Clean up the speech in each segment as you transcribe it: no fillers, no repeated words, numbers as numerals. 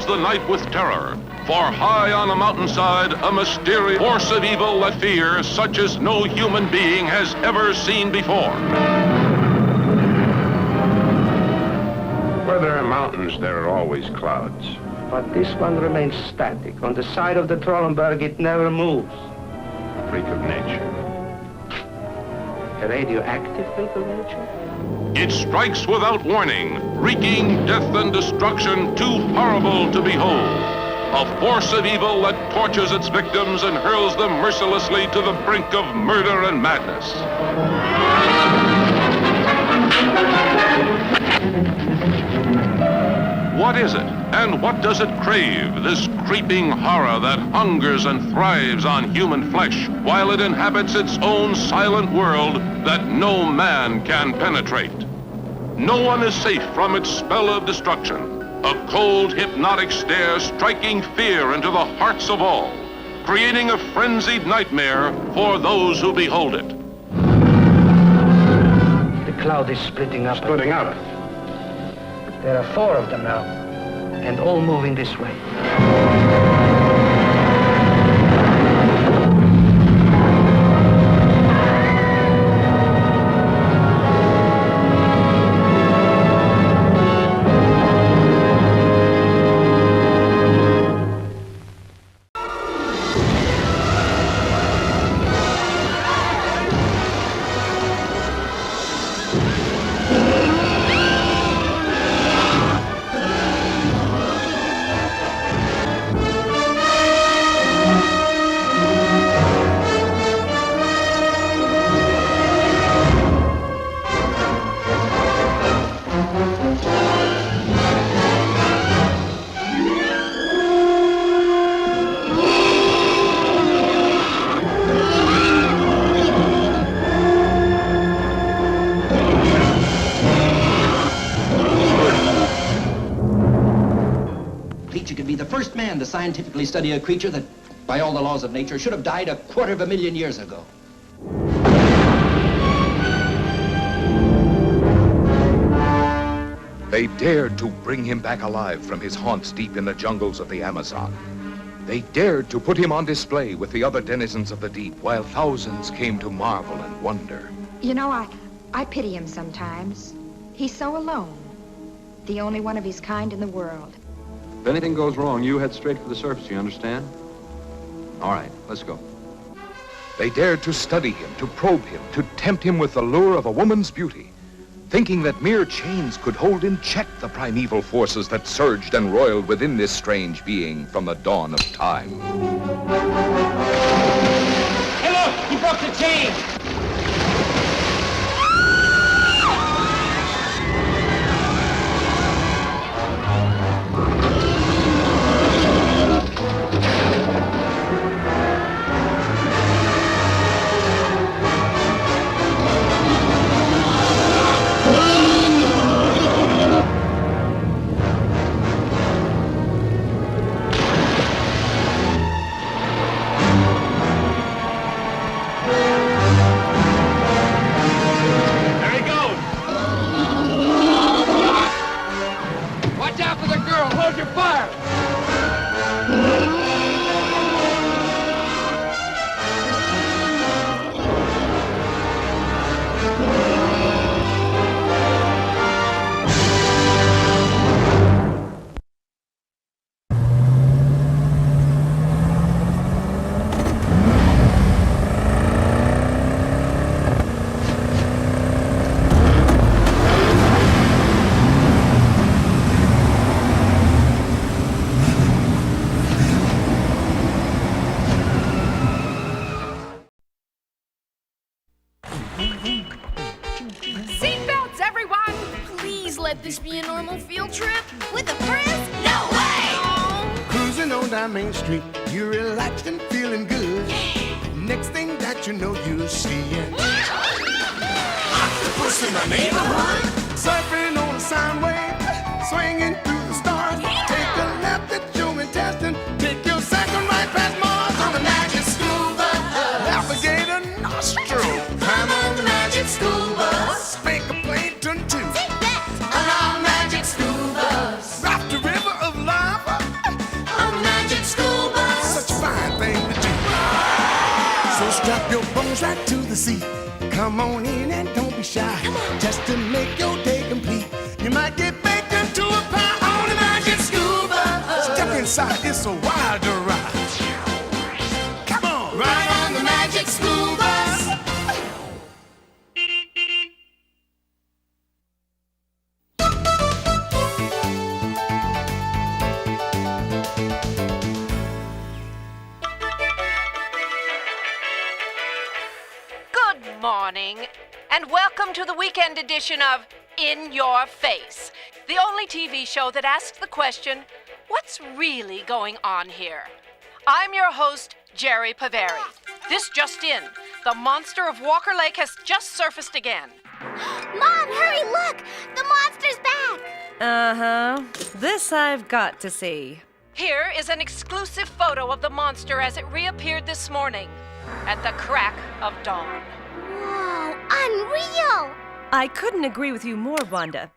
fills the night with terror. For high on a mountainside, a mysterious force of evil that fears such as no human being has ever seen before. Where there are mountains, there are always clouds. But this one remains static. On the side of the Trollenberg, it never moves. Freak of nature. A radioactive freak of nature? It strikes without warning, wreaking death and destruction too horrible to behold. A force of evil that tortures its victims and hurls them mercilessly to the brink of murder and madness. What is it, and what does it crave, this creeping horror that hungers and thrives on human flesh while it inhabits its own silent world that no man can penetrate? No one is safe from its spell of destruction. A cold, hypnotic stare striking fear into the hearts of all, creating a frenzied nightmare for those who behold it. The cloud is splitting up. Splitting up. There are 4 of them now, and all moving this way. To scientifically study a creature that, by all the laws of nature, should have died 250,000 years ago. They dared to bring him back alive from his haunts deep in the jungles of the Amazon. They dared to put him on display with the other denizens of the deep, while thousands came to marvel and wonder. You know, I pity him sometimes. He's so alone. The only one of his kind in the world. If anything goes wrong, you head straight for the surface, you understand? All right, let's go. They dared to study him, to probe him, to tempt him with the lure of a woman's beauty, thinking that mere chains could hold in check the primeval forces that surged and roiled within this strange being from the dawn of time. Hey, look! He broke the chain! Let this be a normal field trip? With a friend? No way! Oh. Cruising on down Main Street, you're relaxed and feeling good. Yeah. Next thing that you know, you're seeing octopus in the neighborhood. Surfing on a sound wave, swinging through the stars. Take a left at your intestine, take your second right past Mars on the magic school bus. Alligator nostril, climb on the magic school bus. Make a plankton too. Take that! On our magic school bus. Rock the river of lava, Strap your bones right to the seat. Come on in and don't be shy. Just to make your day complete. You might get baked into a pie on the magic scuba. Step inside, it's a wilder ride. Come on, ride on the magic scuba. Good morning, and welcome to the weekend edition of In Your Face, the only TV show that asks the question, what's really going on here? I'm your host, Jerry Paveri. This just in, the monster of Walker Lake has just surfaced again. Mom, hurry, look! The monster's back! Uh-huh. This I've got to see. Here is an exclusive photo of the monster as it reappeared this morning at the crack of dawn. Whoa, unreal! I couldn't agree with you more, Wanda.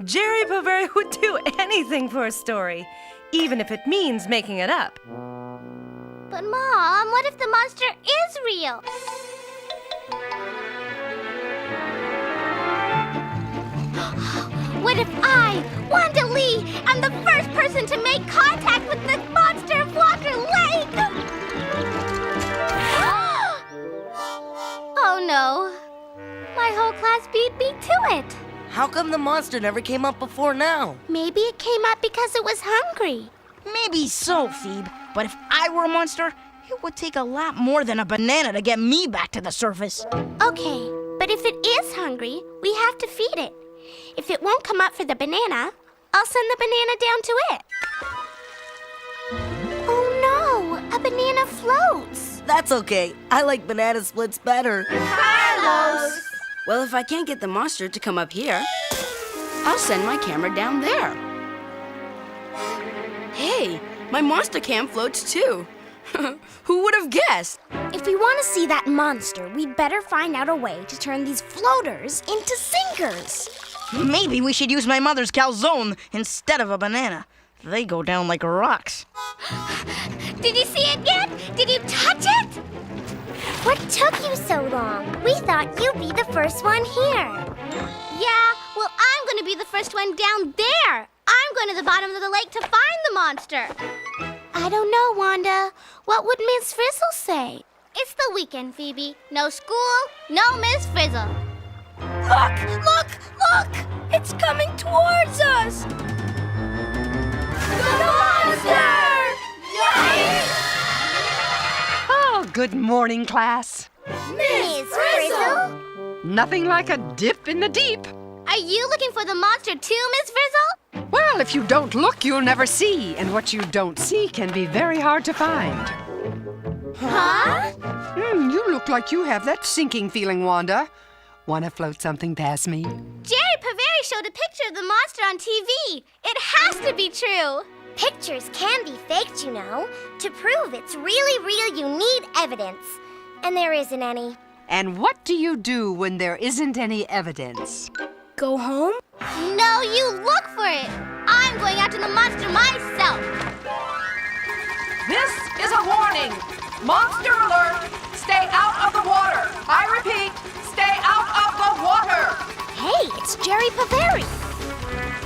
Jerry Paveri would do anything for a story, even if it means making it up. But Mom, what if the monster is real? What if I, Wanda Lee, am the first person to make contact with the monster of Walker Lake? Oh no. My whole class beat me to it. How come the monster never came up before now? Maybe it came up because it was hungry. Maybe so, Phoebe. But if I were a monster, it would take a lot more than a banana to get me back to the surface. Okay, but if it is hungry, we have to feed it. If it won't come up for the banana, I'll send the banana down to it. Oh no, a banana floats. That's okay. I like banana splits better. Carlos! Well, if I can't get the monster to come up here, I'll send my camera down there. Hey, my monster cam floats too. Who would have guessed? If we want to see that monster, we'd better find out a way to turn these floaters into sinkers. Maybe we should use my mother's calzone instead of a banana. They go down like rocks. Did you see it yet? Did you touch it? What took you so long? We thought you'd be the first one here. Yeah, well, I'm going to be the first one down there. I'm going to the bottom of the lake to find the monster. I don't know, Wanda. What would Miss Frizzle say? It's the weekend, Phoebe. No school, no Miss Frizzle. Look! Look! Look! It's coming towards us! The monster! Yay! Oh, good morning, class. Miss Frizzle? Nothing like a dip in the deep. Are you looking for the monster too, Miss Frizzle? Well, if you don't look, you'll never see. And what you don't see can be very hard to find. Huh? You look like you have that sinking feeling, Wanda. Want to float something past me? Jerry Paveri showed a picture of the monster on TV. It has to be true. Pictures can be faked, you know. To prove it's really real, you need evidence. And there isn't any. And what do you do when there isn't any evidence? Go home? No, you look for it. I'm going after the monster myself. This is a warning. Monster alert. Stay out of the water. I repeat, stay out of the water. Hey, it's Jerry Paveri.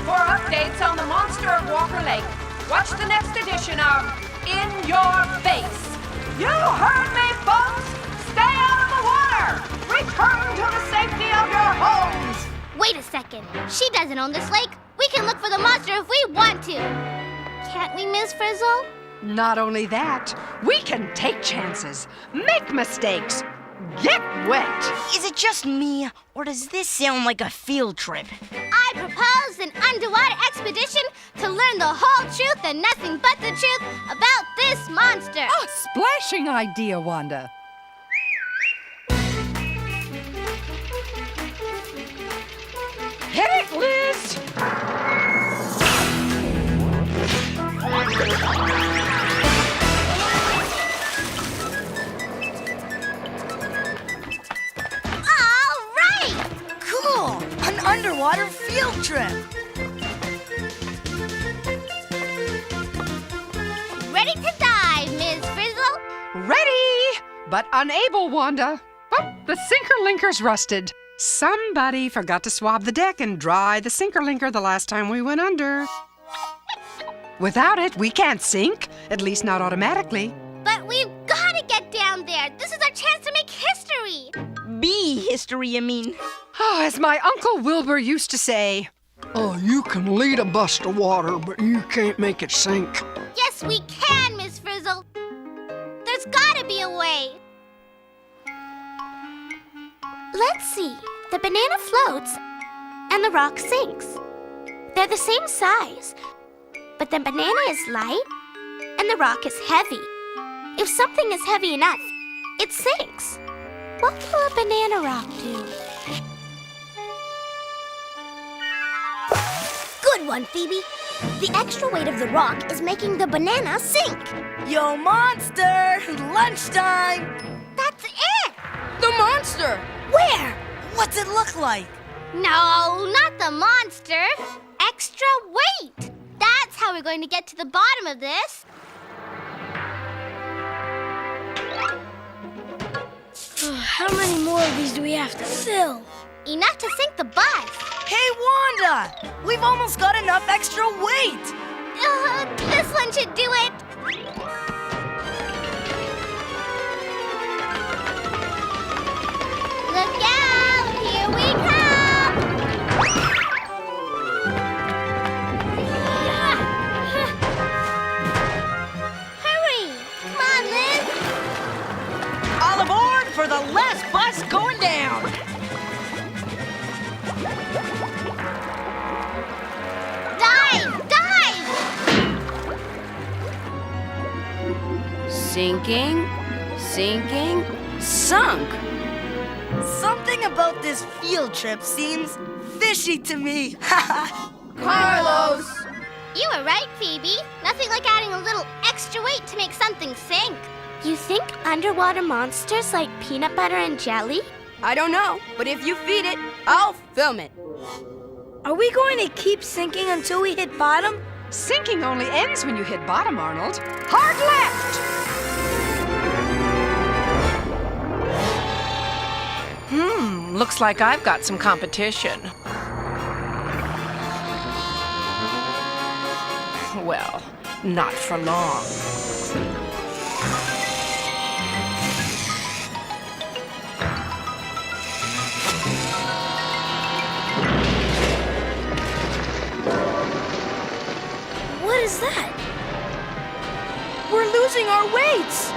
For updates on the monster of Walker Lake, watch the next edition of In Your Face. You heard me, folks. Stay out of the water. Return to the safety of your homes. Wait a second. She doesn't own this lake. We can look for the monster if we want to. Can't we, Miss Frizzle? Not only that, we can take chances, make mistakes, get wet. Is it just me, or does this sound like a field trip? I propose an underwater expedition to learn the whole truth and nothing but the truth about this monster. A splashing idea, Wanda. Hit it, Liz! All right! Cool! An underwater field trip! Ready to dive, Miss Frizzle? Ready! but unable, Wanda. Oh, the sinker-linker's rusted. Somebody forgot to swab the deck and dry the sinker-linker the last time we went under. Without it, we can't sink, at least not automatically. But we've got to get down there. This is our chance to make history. Be history, you mean? Oh, as my Uncle Wilbur used to say, oh, you can lead a bus to water, but you can't make it sink. Yes, we can, Miss Frizzle. There's got to be a way. Let's see. The banana floats and the rock sinks. They're the same size, but the banana is light and the rock is heavy. If something is heavy enough, it sinks. What will a banana rock do? Good one, Phoebe. The extra weight of the rock is making the banana sink. Yo, monster! Lunchtime! That's it! The monster! Where? What's it look like? No, not the monster. Extra weight. That's how we're going to get to the bottom of this. How many more of these do we have to fill? Enough to sink the bus. Hey, Wanda! We've almost got enough extra weight! This one should do it. Look out! Here we come! Hurry! Come on, Liz! All aboard for the last bus going down! Dive! Dive! Sinking, sinking, sunk. Something about this field trip seems fishy to me. Carlos! You were right, Phoebe. Nothing like adding a little extra weight to make something sink. You think underwater monsters like peanut butter and jelly? I don't know, but if you feed it, I'll film it. Are we going to keep sinking until we hit bottom? Sinking only ends when you hit bottom, Arnold. Hard left! Looks like I've got some competition. Well, not for long. What is that? We're losing our weights!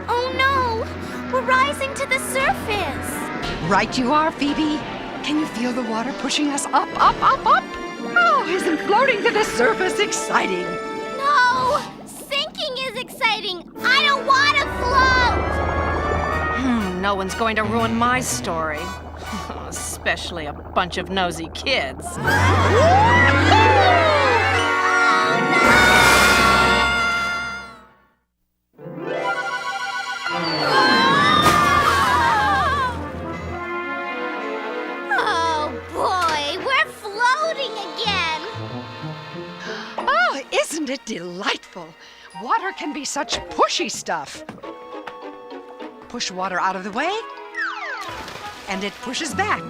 Oh no! We're rising to the surface! Right you are, Phoebe. Can you feel the water pushing us up, up, up, up? Oh, isn't floating to the surface exciting? No! Sinking is exciting! I don't want to float! No one's going to ruin my story. Especially a bunch of nosy kids. Isn't it delightful? Water can be such pushy stuff. Push water out of the way, and it pushes back.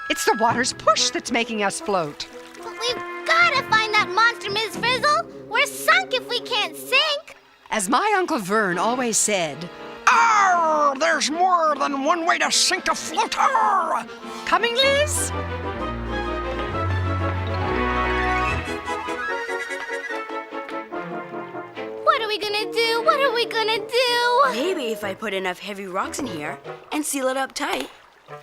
It's the water's push that's making us float. But we've got to find that monster, Ms. Frizzle. We're sunk if we can't sink. As my Uncle Vern always said, Arr! There's more than one way to sink a floater! Coming, Liz? What are we gonna do? What are we gonna do? Maybe if I put enough heavy rocks in here and seal it up tight,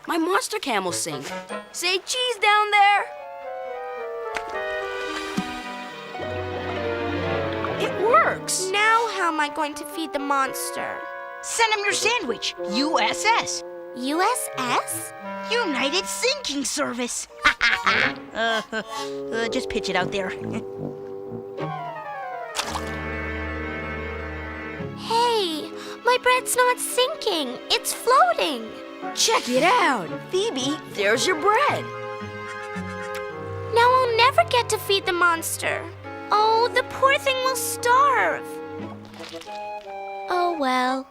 my monster can will sink. Say cheese down there. It works. Now how am I going to feed the monster? Send him your sandwich, USS. USS? United Sinking Service. Just pitch it out there. Hey, my bread's not sinking. It's floating. Check it out. Phoebe, there's your bread. Now I'll never get to feed the monster. Oh, the poor thing will starve. Oh, well.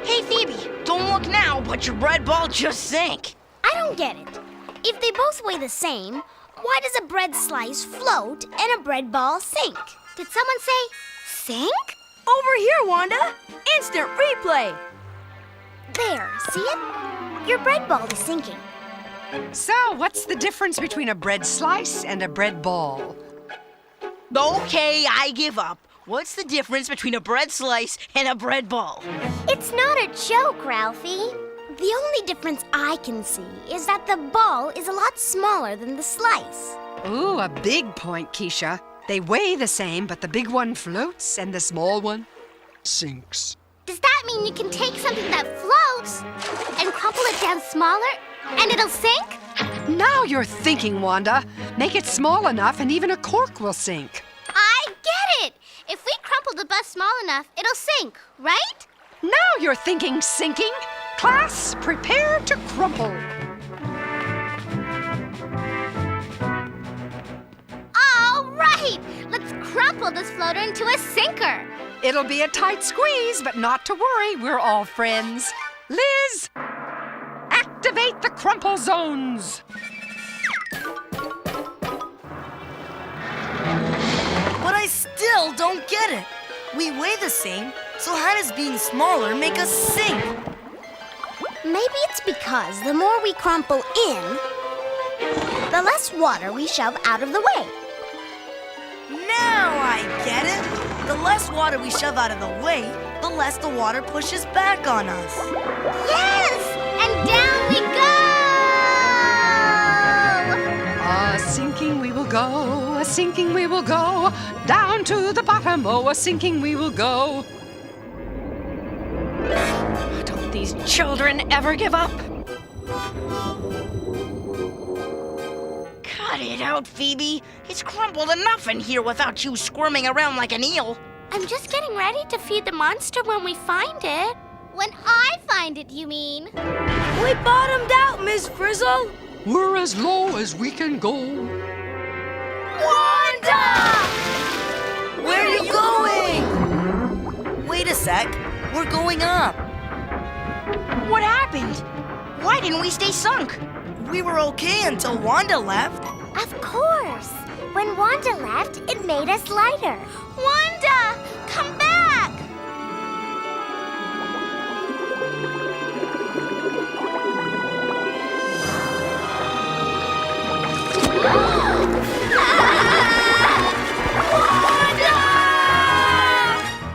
Hey, Phoebe, don't look now, but your bread ball just sank. I don't get it. If they both weigh the same, why does a bread slice float and a bread ball sink? Did someone say sink? Over here, Wanda. Instant replay. There, see it? Your bread ball is sinking. So, what's the difference between a bread slice and a bread ball? Okay, I give up. What's the difference between a bread slice and a bread ball? It's not a joke, Ralphie. The only difference I can see is that the ball is a lot smaller than the slice. Ooh, a big point, Keisha. They weigh the same, but the big one floats and the small one sinks. Does that mean you can take something that floats and crumple it down smaller and it'll sink? Now you're thinking, Wanda. Make it small enough and even a cork will sink. I get it! If we crumple the bus small enough, it'll sink, right? Now you're thinking sinking. Class, prepare to crumple. All right! Let's crumple this floater into a sinker. It'll be a tight squeeze, but not to worry, we're all friends. Liz, activate the crumple zones. But I still don't get it. We weigh the same, so how does being smaller make us sink? Maybe it's because the more we crumple in, the less water we shove out of the way. Now I get it. The less water we shove out of the way, the less the water pushes back on us. Yes! And down we go! A-sinking we will go, a-sinking we will go, down to the bottom, oh, a-sinking we will go. Don't these children ever give up? Cut it out, Phoebe. It's crumpled enough in here without you squirming around like an eel. I'm just getting ready to feed the monster when we find it. When I find it, you mean? We bottomed out, Miss Frizzle. We're as low as we can go. Wanda! Where are you going? Wait a sec. We're going up. What happened? Why didn't we stay sunk? We were okay until Wanda left. Of course. When Wanda left, it made us lighter. Wanda, come back!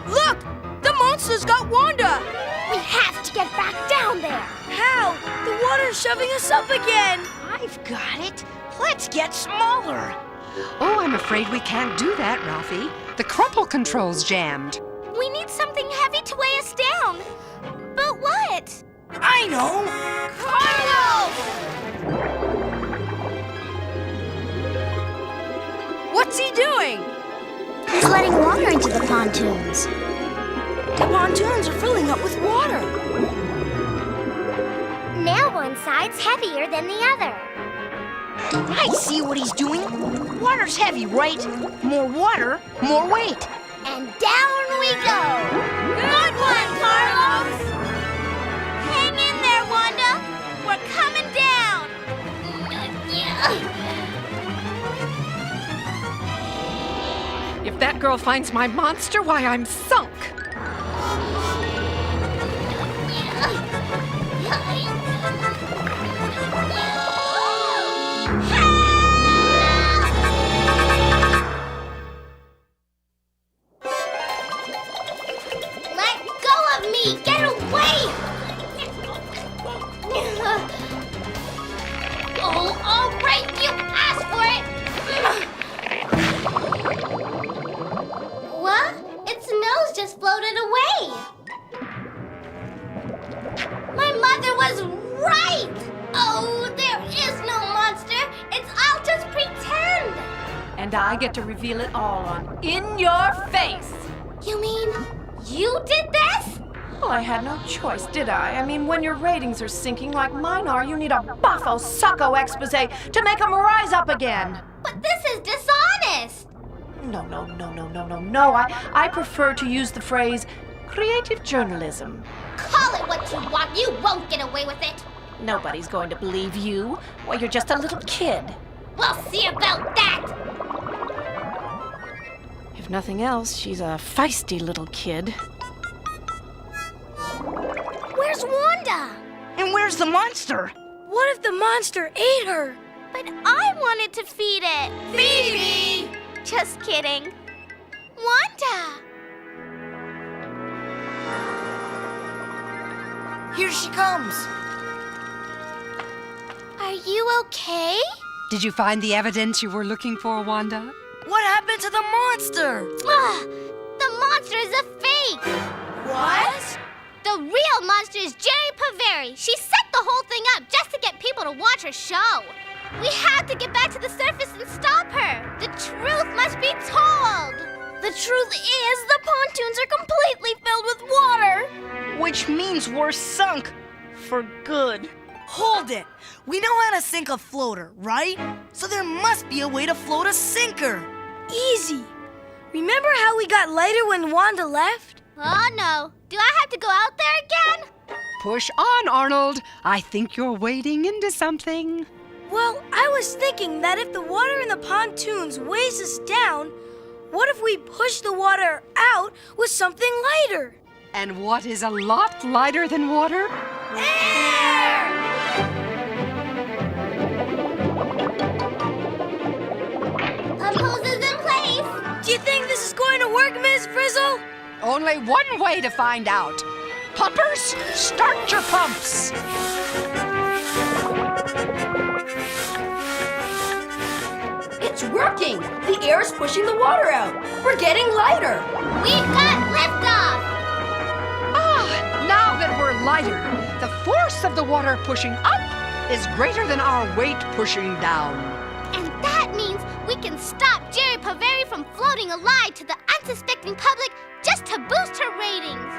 Look! The monster's got Wanda! We have to get back down there. How? The water's shoving us up again. I've got it. Let's get smaller. Oh, I'm afraid we can't do that, Ralphie. The crumple control's jammed. We need something heavy to weigh us down. But what? I know! Carlos! What's he doing? He's letting water into the pontoons. The pontoons are filling up with water. Now one side's heavier than the other. I see what he's doing. Water's heavy, right? More water, more weight. And down we go. Good one, Carlos! Hang in there, Wanda. We're coming down. If that girl finds my monster, why, I'm sunk. Let go of me! Get away! Oh, all right, you asked for it! What? Its nose just floated away. My mother was right! Oh, there is no monster. It's all just pretend. And I get to reveal it all on In Your Face. You mean you did this? Well, I had no choice, did I? I mean, when your ratings are sinking like mine are, you need a buffo-succo expose to make them rise up again. But this is dishonest. No. I prefer to use the phrase creative journalism. Call it not what you want. You won't get away with it. Nobody's going to believe you. Well, you're just a little kid. We'll see about that. If nothing else, she's a feisty little kid. Where's Wanda? And where's the monster? What if the monster ate her? But I wanted to feed it. Phoebe! Just kidding. Wanda! Here she comes. Are you okay? Did you find the evidence you were looking for, Wanda? What happened to the monster? The monster is a fake. What? The real monster is Jerry Paveri. She set the whole thing up just to get people to watch her show. We have to get back to the surface and stop her. The truth must be told. The truth is the pontoons are completely filled with water. Which means we're sunk. For good. Hold it. We know how to sink a floater, right? So there must be a way to float a sinker. Easy. Remember how we got lighter when Wanda left? Oh, no. Do I have to go out there again? Push on, Arnold. I think you're wading into something. Well, I was thinking that if the water in the pontoons weighs us down, what if we push the water out with something lighter? And what is a lot lighter than water? Air! Pump hoses in place. Do you think this is going to work, Miss Frizzle? Only one way to find out. Pumpers, start your pumps. It's working! The air is pushing the water out. We're getting lighter. We've got liftoff! Now that we're lighter, the force of the water pushing up is greater than our weight pushing down. And that means we can stop Jerry Paveri from floating a lie to the unsuspecting public just to boost her ratings.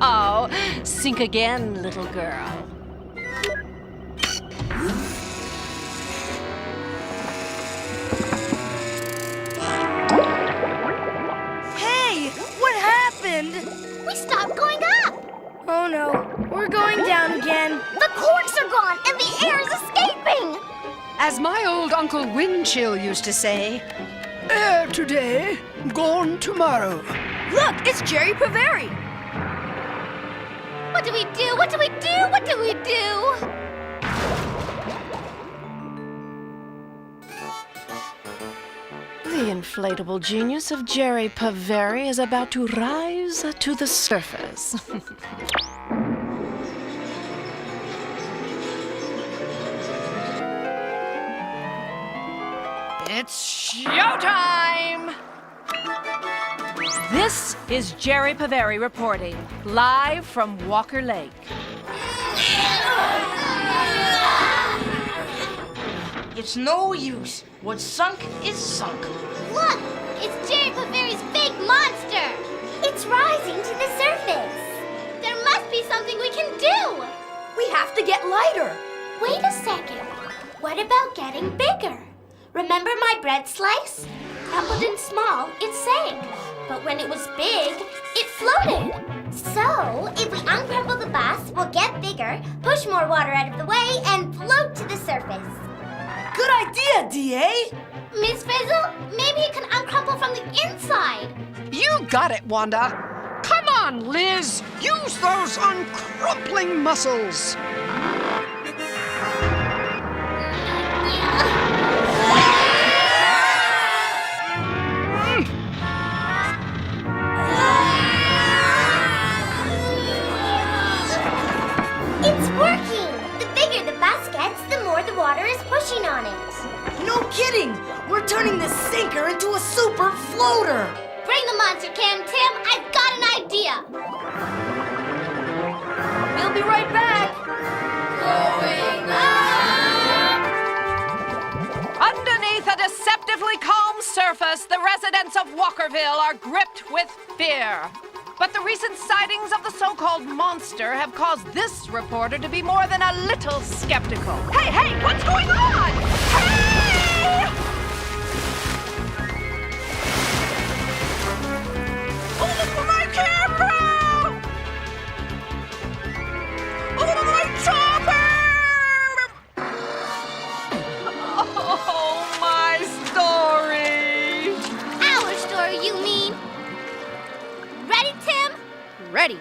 Oh, sink again, little girl. Hey, what happened? We stopped going up. Oh no, we're going down again. The corks are gone and the air is escaping. As my old Uncle Windchill used to say, Air today, gone tomorrow. Look, it's Jerry Paveri. What do we do? What do we do? What do we do? The inflatable genius of Jerry Paveri is about to rise to the surface. It's showtime! This is Jerry Paveri reporting, live from Walker Lake. It's no use. What's sunk is sunk. Look, it's Jerry Paveri's fake monster. It's rising to the surface. There must be something we can do. We have to get lighter. Wait a second. What about getting bigger? Remember my bread slice? Crumpled and small, it sank. But when it was big, it floated. So, if we uncrumple the bus, we'll get bigger, push more water out of the way, and float to the surface. Good idea, D.A. Miss Frizzle, maybe you can uncrumple from the inside. you got it, Wanda. Come on, Liz. Use those uncrumpling muscles. It's working! The bigger the bus gets, the more the water is pushing on it. No kidding! We're turning this sinker into a super floater! Bring the monster can, Tim. I've got an idea. We'll be right back. Going up! Underneath a deceptively calm surface, the residents of Walkerville are gripped with fear. But the recent sightings of the so-called monster have caused this reporter to be more than a little skeptical. Hey, what's going on? Hey! Oh, look for my camera! ready.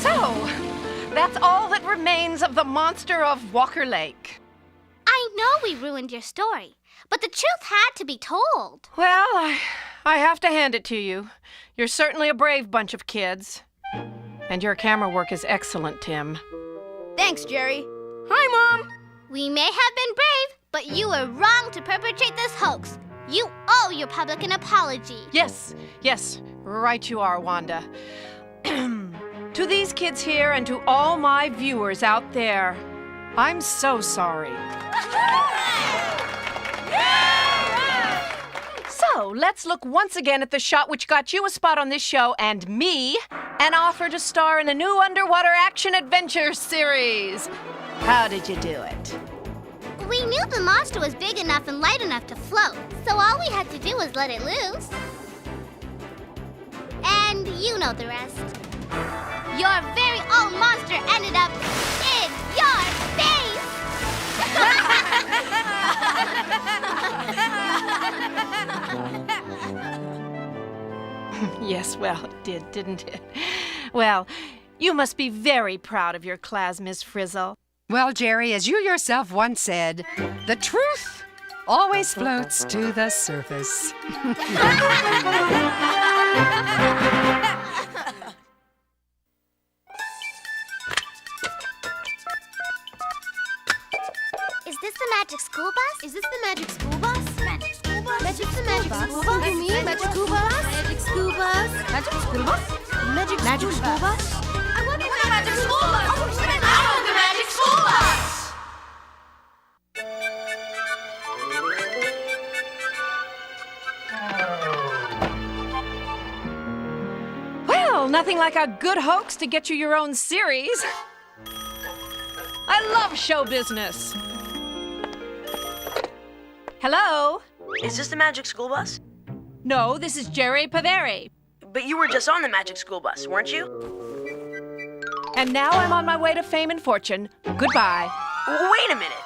So, that's all that remains of the monster of Walker Lake. I know we ruined your story, but the truth had to be told. Well, I have to hand it to you. You're certainly a brave bunch of kids. And your camera work is excellent, Tim. Thanks, Jerry. Hi, Mom. We may have been brave, but you were wrong to perpetrate this hoax. You owe your public an apology. Yes, right you are, Wanda. To these kids here and to all my viewers out there, I'm so sorry. So, let's look once again at the shot which got you a spot on this show and me an offer to star in a new underwater action-adventure series. How did you do it? We knew the monster was big enough and light enough to float, so all we had to do was let it loose. And you know the rest. Your very own monster ended up in your face! Yes, well, it did, didn't it? Well, you must be very proud of your class, Miss Frizzle. Well, Jerry, as you yourself once said, the truth always floats to the surface. Is this the magic school bus? Is this the magic school bus? Magic school bus? Magic the magic school bus? You mean magic school bus? Magic school bus? Magic school bus? Magic school bus? I want the magic school bus! I want the magic school bus! Well, nothing like a good hoax to get you your own series. I love show business. Hello? Is this the magic school bus? No, this is Jerry Paveri. But you were just on the magic school bus, weren't you? And now I'm on my way to fame and fortune. Goodbye. Wait a minute.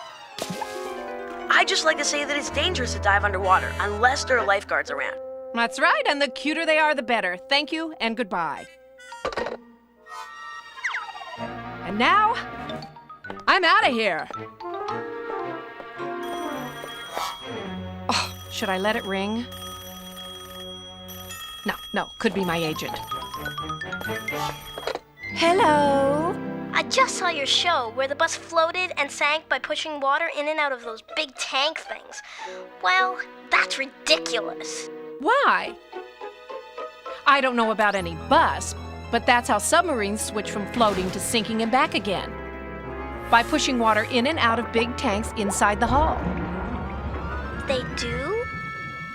I'd just like to say that it's dangerous to dive underwater unless there are lifeguards around. That's right, and the cuter they are, the better. Thank you and goodbye. And now, I'm out of here. Oh, should I let it ring? No, could be my agent. Hello? I just saw your show where the bus floated and sank by pushing water in and out of those big tank things. Well, that's ridiculous. Why? I don't know about any bus, but that's how submarines switch from floating to sinking and back again. By pushing water in and out of big tanks inside the hull. They do?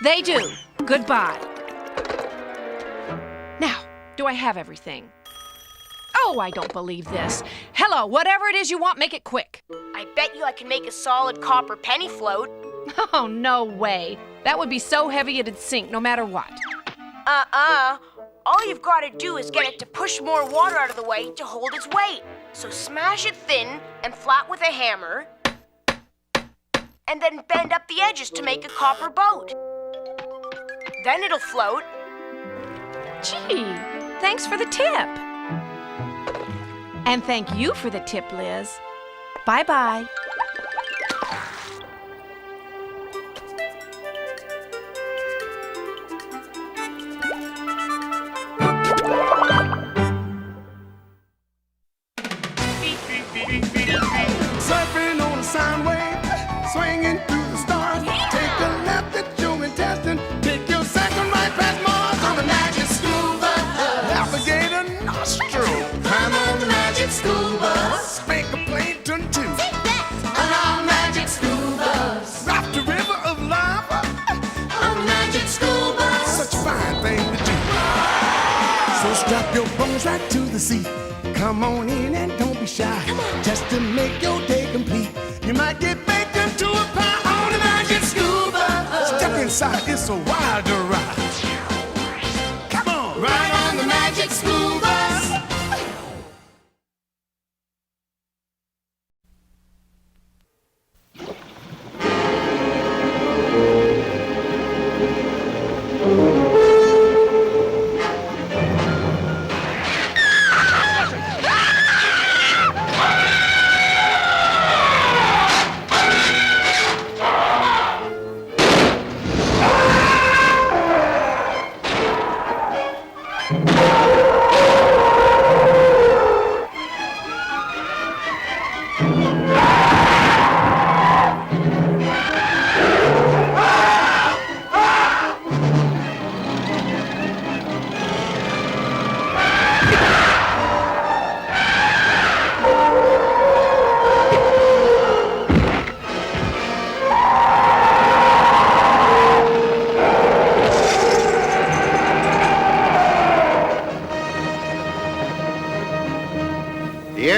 They do. Goodbye. Now, do I have everything? Oh, I don't believe this. Hello, whatever it is you want, make it quick. I bet you I can make a solid copper penny float. Oh, no way. That would be so heavy it'd sink no matter what. All you've got to do is get it to push more water out of the way to hold its weight. So smash it thin and flat with a hammer, and then bend up the edges to make a copper boat. Then it'll float. Gee, thanks for the tip. And thank you for the tip, Liz. Bye-bye. Surfing on a sound wave, swinging through the stars. Take a left at your intestine, take your second right past Mars on the magic scuba. Alligator nostril, climb on the magic school bus. Spank a plankton too. On our magic school bus. Rock the river of lava on the magic school bus. Such a fine thing to do. So strap your bones right to the seat. Come on in and don't be shy. Just to make your day complete. You might get baked into a pie on the magic school bus. Step inside, it's a wilder ride. Come on, ride on the magic school bus.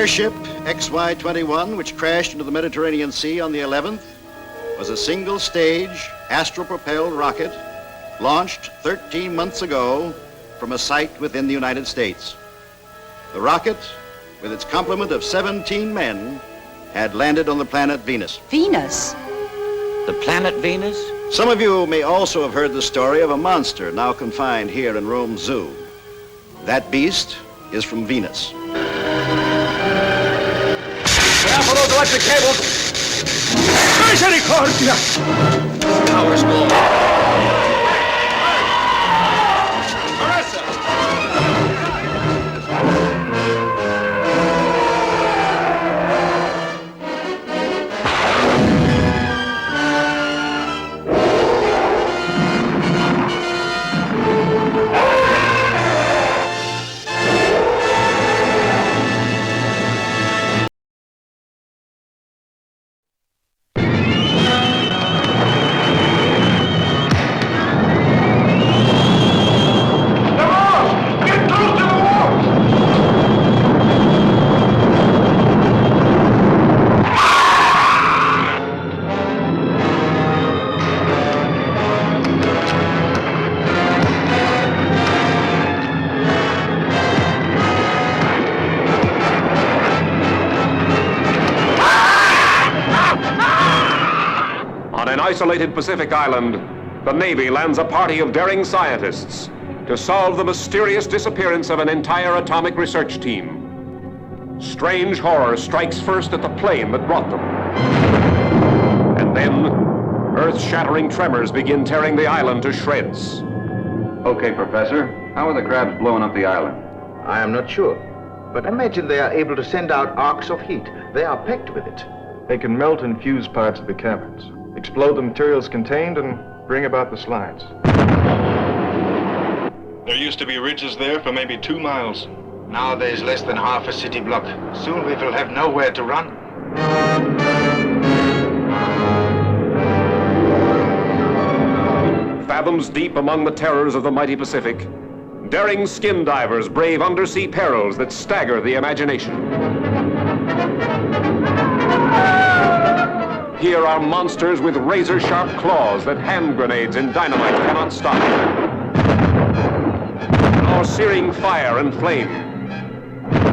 airship XY-21, which crashed into the Mediterranean Sea on the 11th, was a single-stage, astral-propelled rocket launched 13 months ago from a site within the United States. The rocket, with its complement of 17 men, had landed on the planet Venus. Venus? The planet Venus? Some of you may also have heard the story of a monster now confined here in Rome Zoo. That beast is from Venus. For those electric cables! Misericordia! Power's gone. Isolated Pacific island, the Navy lands a party of daring scientists to solve the mysterious disappearance of an entire atomic research team. Strange horror strikes first at the plane that brought them. And then, earth-shattering tremors begin tearing the island to shreds. Okay, Professor. How are the crabs blowing up the island? I am not sure. But imagine they are able to send out arcs of heat. They are packed with it. They can melt and fuse parts of the caverns, explode the materials contained, and bring about the slides. There used to be ridges there for maybe 2 miles. Now there's less than half a city block. Soon we will have nowhere to run. Fathoms deep among the terrors of the mighty Pacific, daring skin divers brave undersea perils that stagger the imagination. Here are monsters with razor-sharp claws that hand grenades and dynamite cannot stop. Nor searing fire and flame,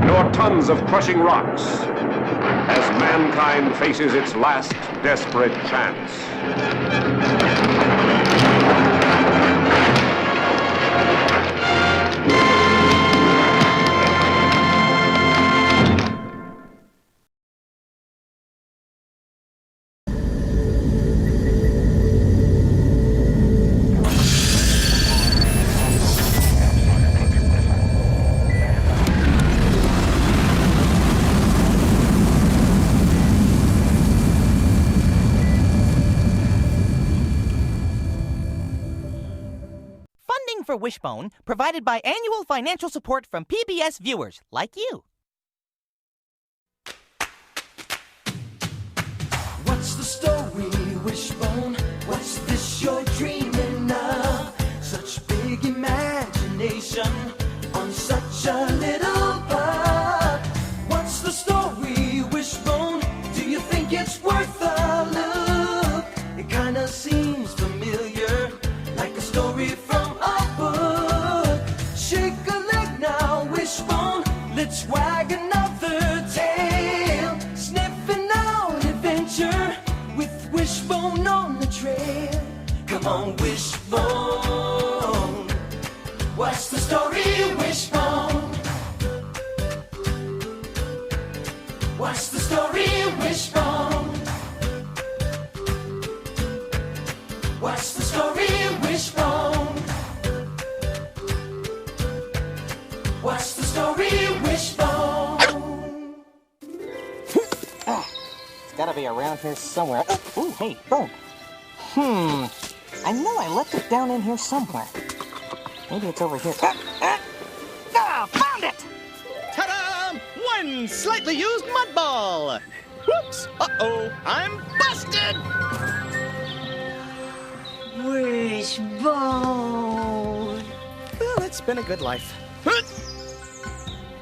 nor tons of crushing rocks, as mankind faces its last desperate chance. For Wishbone, provided by annual financial support from PBS viewers like you. What's the story, Wishbone? What's this you're dreaming of? Such big imagination on such a little bud. What's the story, Wishbone? Do you think it's worth a look? It kinda seems familiar, like a story from let's wag another tail, sniffing out adventure with Wishbone on the trail. Come on, Wishbone. What's the story, Wishbone? What's the story, Wishbone? What's the story, Wishbone? What's the story, Wishbone? It's gotta be around here somewhere. Oh, ooh, hey, bone. I know I left it down in here somewhere. Maybe it's over here. Found it! Ta-da! One slightly used mud ball! Whoops! Uh-oh, I'm busted! Wishbone. Well, it's been a good life.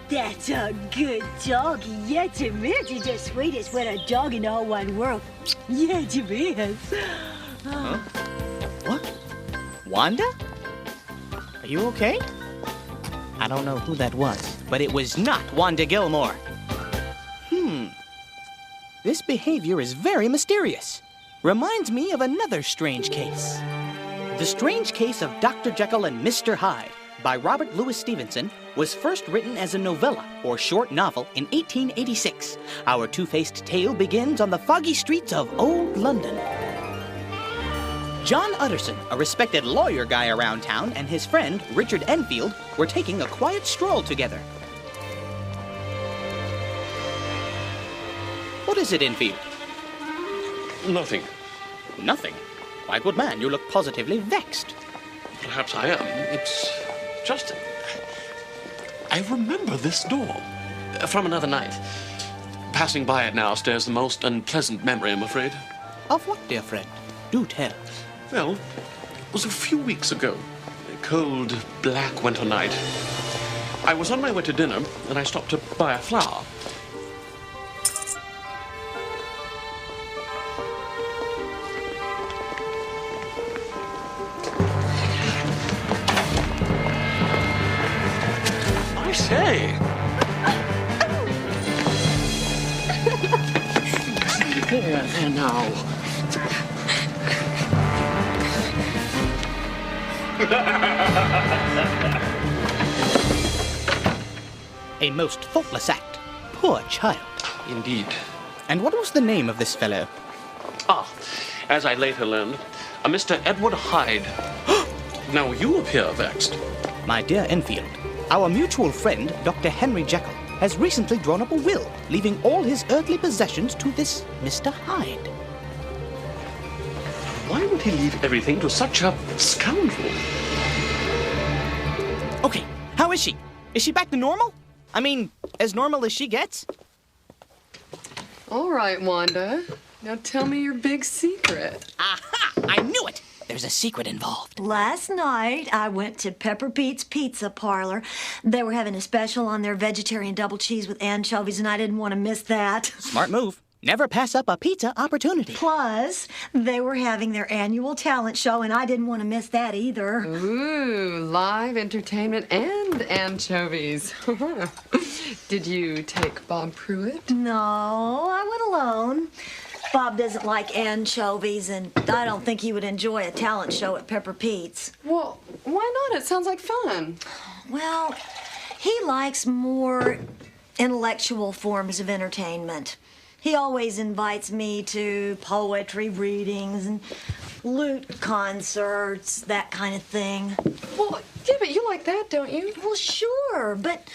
That's a good dog. Yes, it is. He's the sweetest little dog in the whole wide world. Yes, it is. Huh? What? Wanda? Are you okay? I don't know who that was, but it was not Wanda Gilmore. This behavior is very mysterious. Reminds me of another strange case. The Strange Case of Dr. Jekyll and Mr. Hyde by Robert Louis Stevenson was first written as a novella or short novel in 1886. Our two-faced tale begins on the foggy streets of old London. John Utterson, a respected lawyer guy around town, and his friend, Richard Enfield, were taking a quiet stroll together. What is it, Enfield? Nothing. Nothing? My good man, you look positively vexed. Perhaps I am. It's just... I remember this door from another night. Passing by it now stares the most unpleasant memory, I'm afraid. Of what, dear friend? Do tell. Well, it was a few weeks ago. A cold, black winter night. I was on my way to dinner, and I stopped to buy a flower. I say! There now. A most faultless act. Poor child. Indeed. And what was the name of this fellow? Ah, as I later learned, a Mr. Edward Hyde. Now you appear vexed. My dear Enfield, our mutual friend, Dr. Henry Jekyll, has recently drawn up a will, leaving all his earthly possessions to this Mr. Hyde. Why would he leave everything to such a scoundrel? Okay, how is she? Is she back to normal? I mean, as normal as she gets? All right, Wanda. Now tell me your big secret. Aha! I knew it! There's a secret involved. Last night, I went to Pepper Pete's Pizza Parlor. They were having a special on their vegetarian double cheese with anchovies, and I didn't want to miss that. Smart move. Never pass up a pizza opportunity. Plus, they were having their annual talent show, and I didn't want to miss that either. Ooh, live entertainment and anchovies. Did you take Bob Pruitt? No, I went alone. Bob doesn't like anchovies, and I don't think he would enjoy a talent show at Pepper Pete's. Well, why not? It sounds like fun. Well, he likes more intellectual forms of entertainment. He always invites me to poetry readings and lute concerts, that kind of thing. Well, yeah, but you like that, don't you? Well, sure, but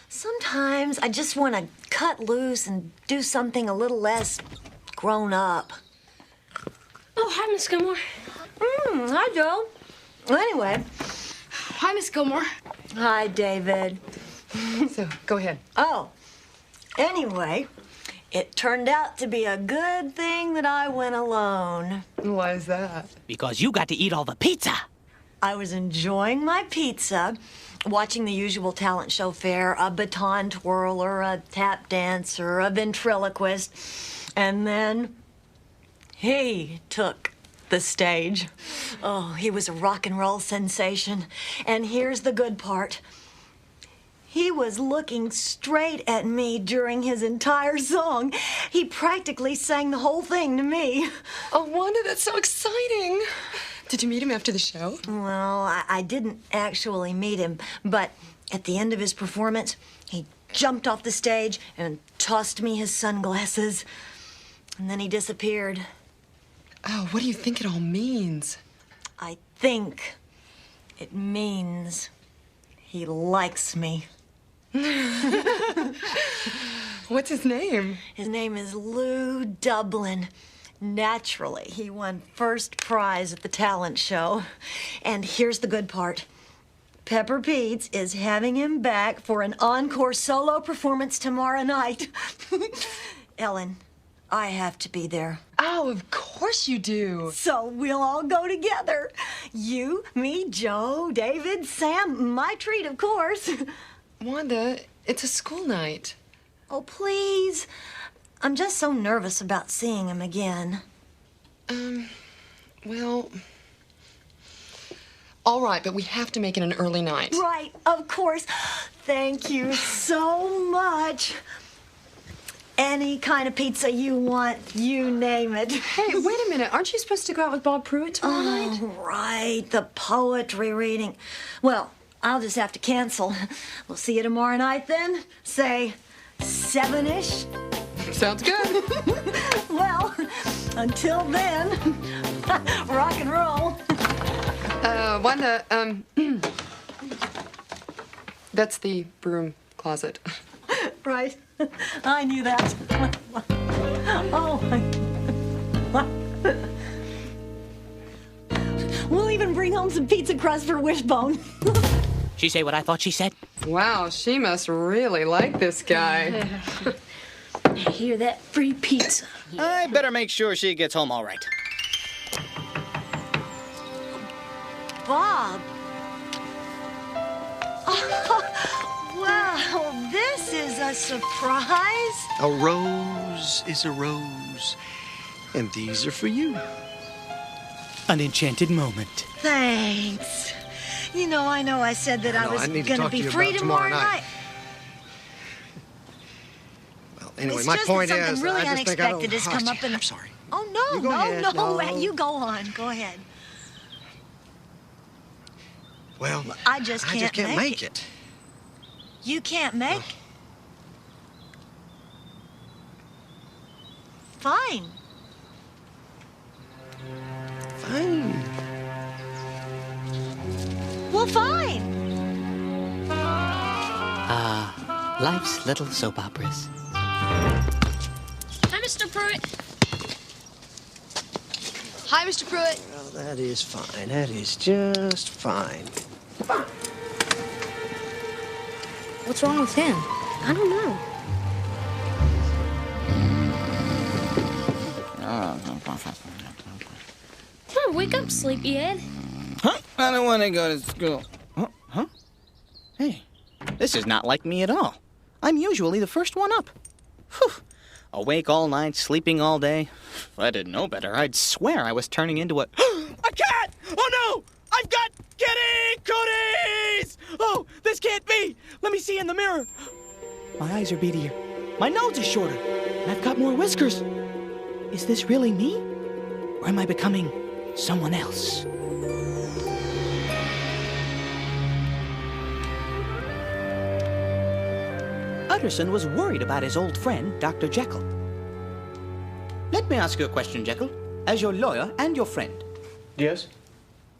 sometimes I just want to cut loose and do something a little less grown up. Oh, hi, Miss Gilmore. Hi, Joe. Anyway. Hi, Miss Gilmore. Hi, David. So, go ahead. Oh, anyway, it turned out to be a good thing that I went alone. Why is that? Because you got to eat all the pizza. I was enjoying my pizza, watching the usual talent show fare, a baton twirler, a tap dancer, a ventriloquist, and then he took the stage. Oh, he was a rock and roll sensation. And here's the good part. He was looking straight at me during his entire song. He practically sang the whole thing to me. Oh, Wanda, that's so exciting. Did you meet him after the show? Well, I didn't actually meet him, but at the end of his performance, he jumped off the stage and tossed me his sunglasses. And then he disappeared. Oh, what do you think it all means? I think it means he likes me. What's his name? His name is Lou Dublin. Naturally, he won first prize at the talent show. And here's the good part. Pepper Pete's is having him back for an encore solo performance tomorrow night. Ellen, I have to be there. Oh, of course you do. So we'll all go together. You, me, Joe, David, Sam, my treat, of course. Wanda, it's a school night. Oh, please. I'm just so nervous about seeing him again. Well, all right, but we have to make it an early night. Right, of course. Thank you so much. Any kind of pizza you want, you name it. Hey, wait a minute. Aren't you supposed to go out with Bob Pruitt tomorrow night? Oh, right, the poetry reading. Well, I'll just have to cancel. We'll see you tomorrow night then. Say 7-ish. Sounds good. Well, until then, rock and roll. Wanda, that's the broom closet. Right. I knew that. Oh, we'll even bring home some pizza crust for Wishbone. She say what I thought she said? Wow, she must really like this guy. Hear that? Free pizza. I better make sure she gets home all right. Bob. Wow, this is a surprise. A rose is a rose, and these are for you. An enchanted moment. Thanks. You know I said that I was I need to going to talk to be you free about tomorrow tomorrow night. Well, anyway, It's my just point that is, something really I just think I don't... unexpected has come up, and I'm sorry. Oh no, You go ahead. no, No. you go on. Go ahead. Well, I just can't make it. You can't make? Fine. Fine. Well, fine. Life's little soap operas. Hi, Mr. Pruitt. Hi, Mr. Pruitt. Well, that is fine. That is just fine. What's wrong with him? I don't know. Come on, wake up, sleepyhead. Huh? I don't want to go to school. Huh? Hey, this is not like me at all. I'm usually the first one up. Whew. Awake all night, sleeping all day. If I didn't know better, I'd swear I was turning into a cat! Oh no! I've got kitty cooties! Oh, this can't be! Let me see in the mirror. My eyes are beadier. My nose is shorter. And I've got more whiskers. Is this really me? Or am I becoming someone else? Utterson was worried about his old friend, Dr. Jekyll. Let me ask you a question, Jekyll, as your lawyer and your friend. Yes?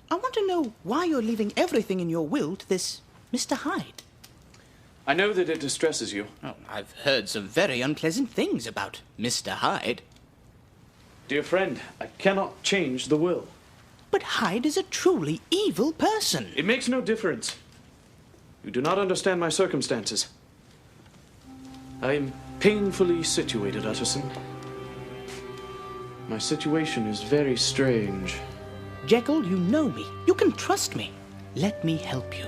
I want to know why you're leaving everything in your will to this Mr. Hyde. I know that it distresses you. Oh, I've heard some very unpleasant things about Mr. Hyde. Dear friend, I cannot change the will. But Hyde is a truly evil person. It makes no difference. You do not understand my circumstances. I am painfully situated, Utterson. My situation is very strange. Jekyll, you know me. You can trust me. Let me help you.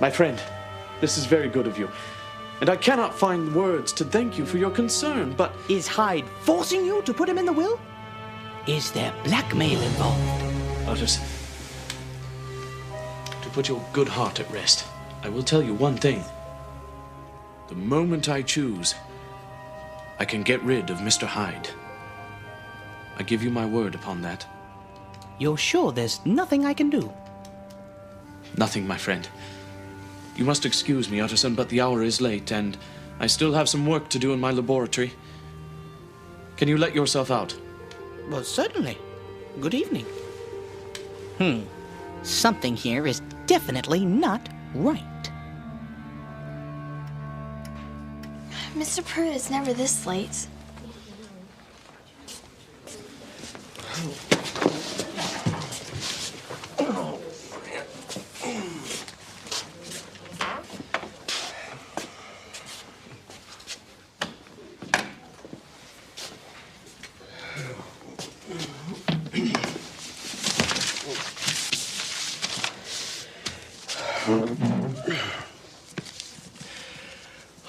My friend, this is very good of you. And I cannot find words to thank you for your concern, but... Is Hyde forcing you to put him in the will? Is there blackmail involved? Utterson, to put your good heart at rest, I will tell you one thing. The moment I choose, I can get rid of Mr. Hyde. I give you my word upon that. You're sure there's nothing I can do? Nothing, my friend. You must excuse me, Utterson, but the hour is late, and I still have some work to do in my laboratory. Can you let yourself out? Well, certainly. Good evening. Something here is definitely not right. Mr. Pruitt is never this late.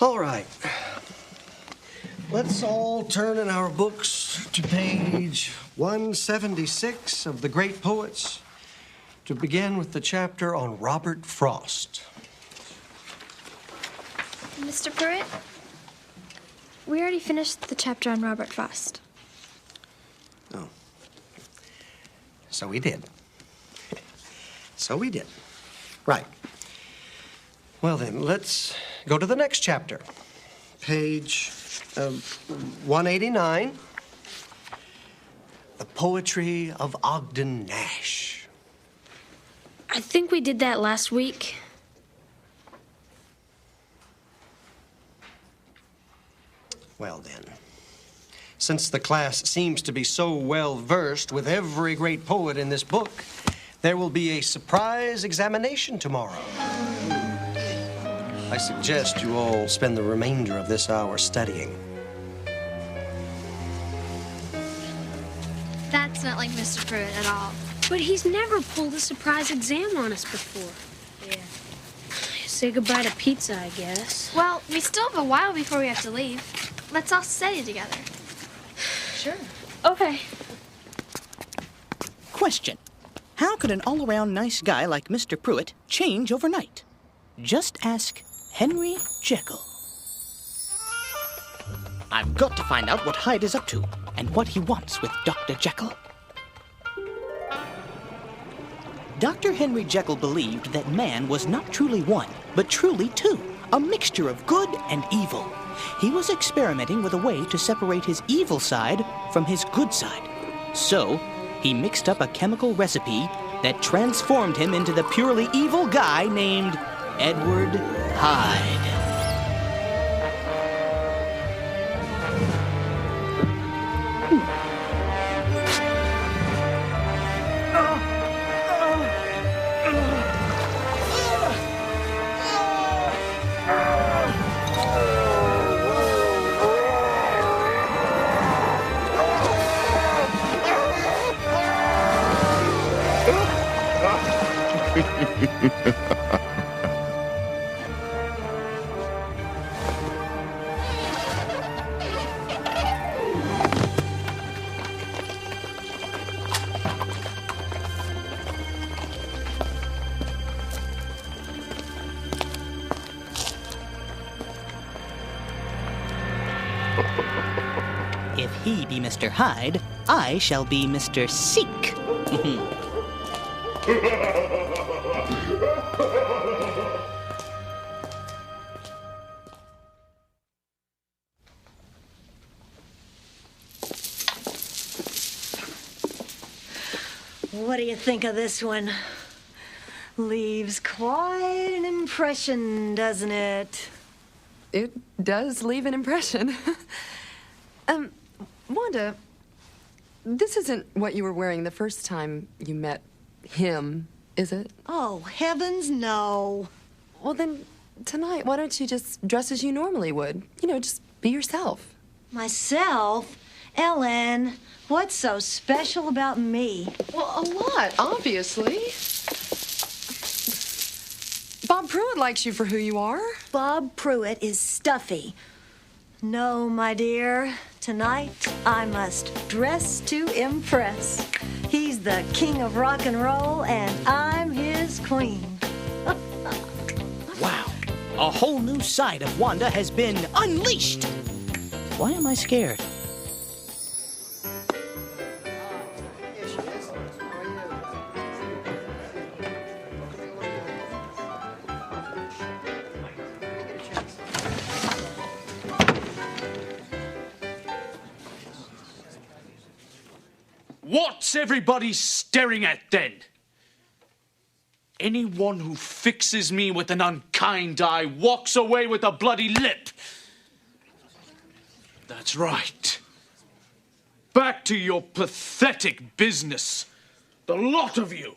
All right. Let's all turn in our books to page 176 of The Great Poets to begin with the chapter on Robert Frost. Mr. Pruitt, we already finished the chapter on Robert Frost. Oh. So we did. So we did. Right. Well then, let's go to the next chapter. Page 189. The Poetry of Ogden Nash. I think we did that last week. Well then, since the class seems to be so well versed with every great poet in this book, there will be a surprise examination tomorrow. I suggest you all spend the remainder of this hour studying. That's not like Mr. Pruitt at all. But he's never pulled a surprise exam on us before. Yeah. Say goodbye to pizza, I guess. Well, we still have a while before we have to leave. Let's all study together. Sure. Okay. Question. How could an all-around nice guy like Mr. Pruitt change overnight? Just ask Henry Jekyll. I've got to find out what Hyde is up to and what he wants with Dr. Jekyll. Dr. Henry Jekyll believed that man was not truly one, but truly two, a mixture of good and evil. He was experimenting with a way to separate his evil side from his good side. So, he mixed up a chemical recipe that transformed him into the purely evil guy named Edward Hyde. If he be Mr. Hyde, I shall be Mr. Seek. What do you think of this one? Leaves quite an impression, doesn't it? It does leave an impression. Wanda, this isn't what you were wearing the first time you met him, is it? Oh, heavens, no. Well, then, tonight, why don't you just dress as you normally would? You know, just be yourself. Myself? Ellen, what's so special about me? Well, a lot, obviously. Bob Pruitt likes you for who you are. Bob Pruitt is stuffy. No, my dear. Tonight, I must dress to impress. He's the king of rock and roll, and I'm his queen. Wow. A whole new side of Wanda has been unleashed. Why am I scared? What's everybody staring at, then? Anyone who fixes me with an unkind eye walks away with a bloody lip. That's right. Back to your pathetic business. The lot of you.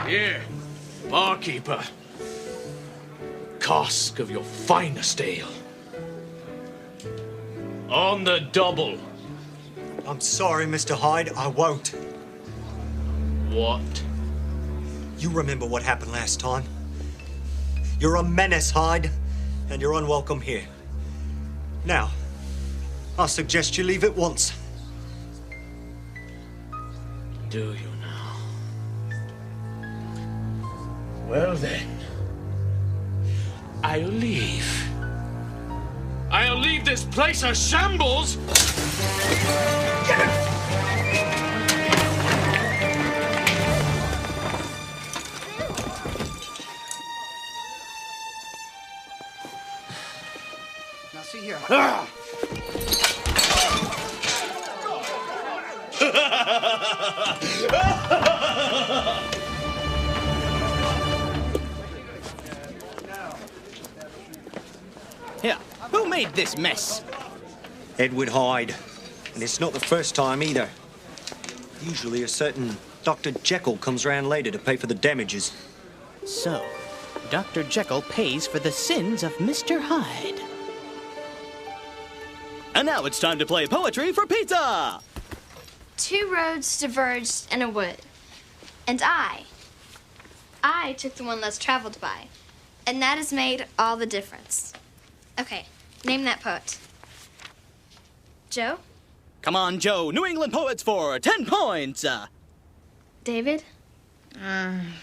Here, barkeeper. Cask of your finest ale. On the double. I'm sorry, Mr. Hyde. I won't. What? You remember what happened last time. You're a menace, Hyde, and you're unwelcome here. Now, I suggest you leave at once. Do you now? Well then, I'll leave. I'll leave this place a shambles! Now see here. Here, who made this mess? Edward Hyde. And it's not the first time either. Usually a certain Dr. Jekyll comes round later to pay for the damages. So, Dr. Jekyll pays for the sins of Mr. Hyde. And now it's time to play Poetry for Pizza! 2 roads diverged in a wood, and I took the one less traveled by, and that has made all the difference. Okay, name that poet. Joe? Come on, Joe. New England poets for 10 points. David? Come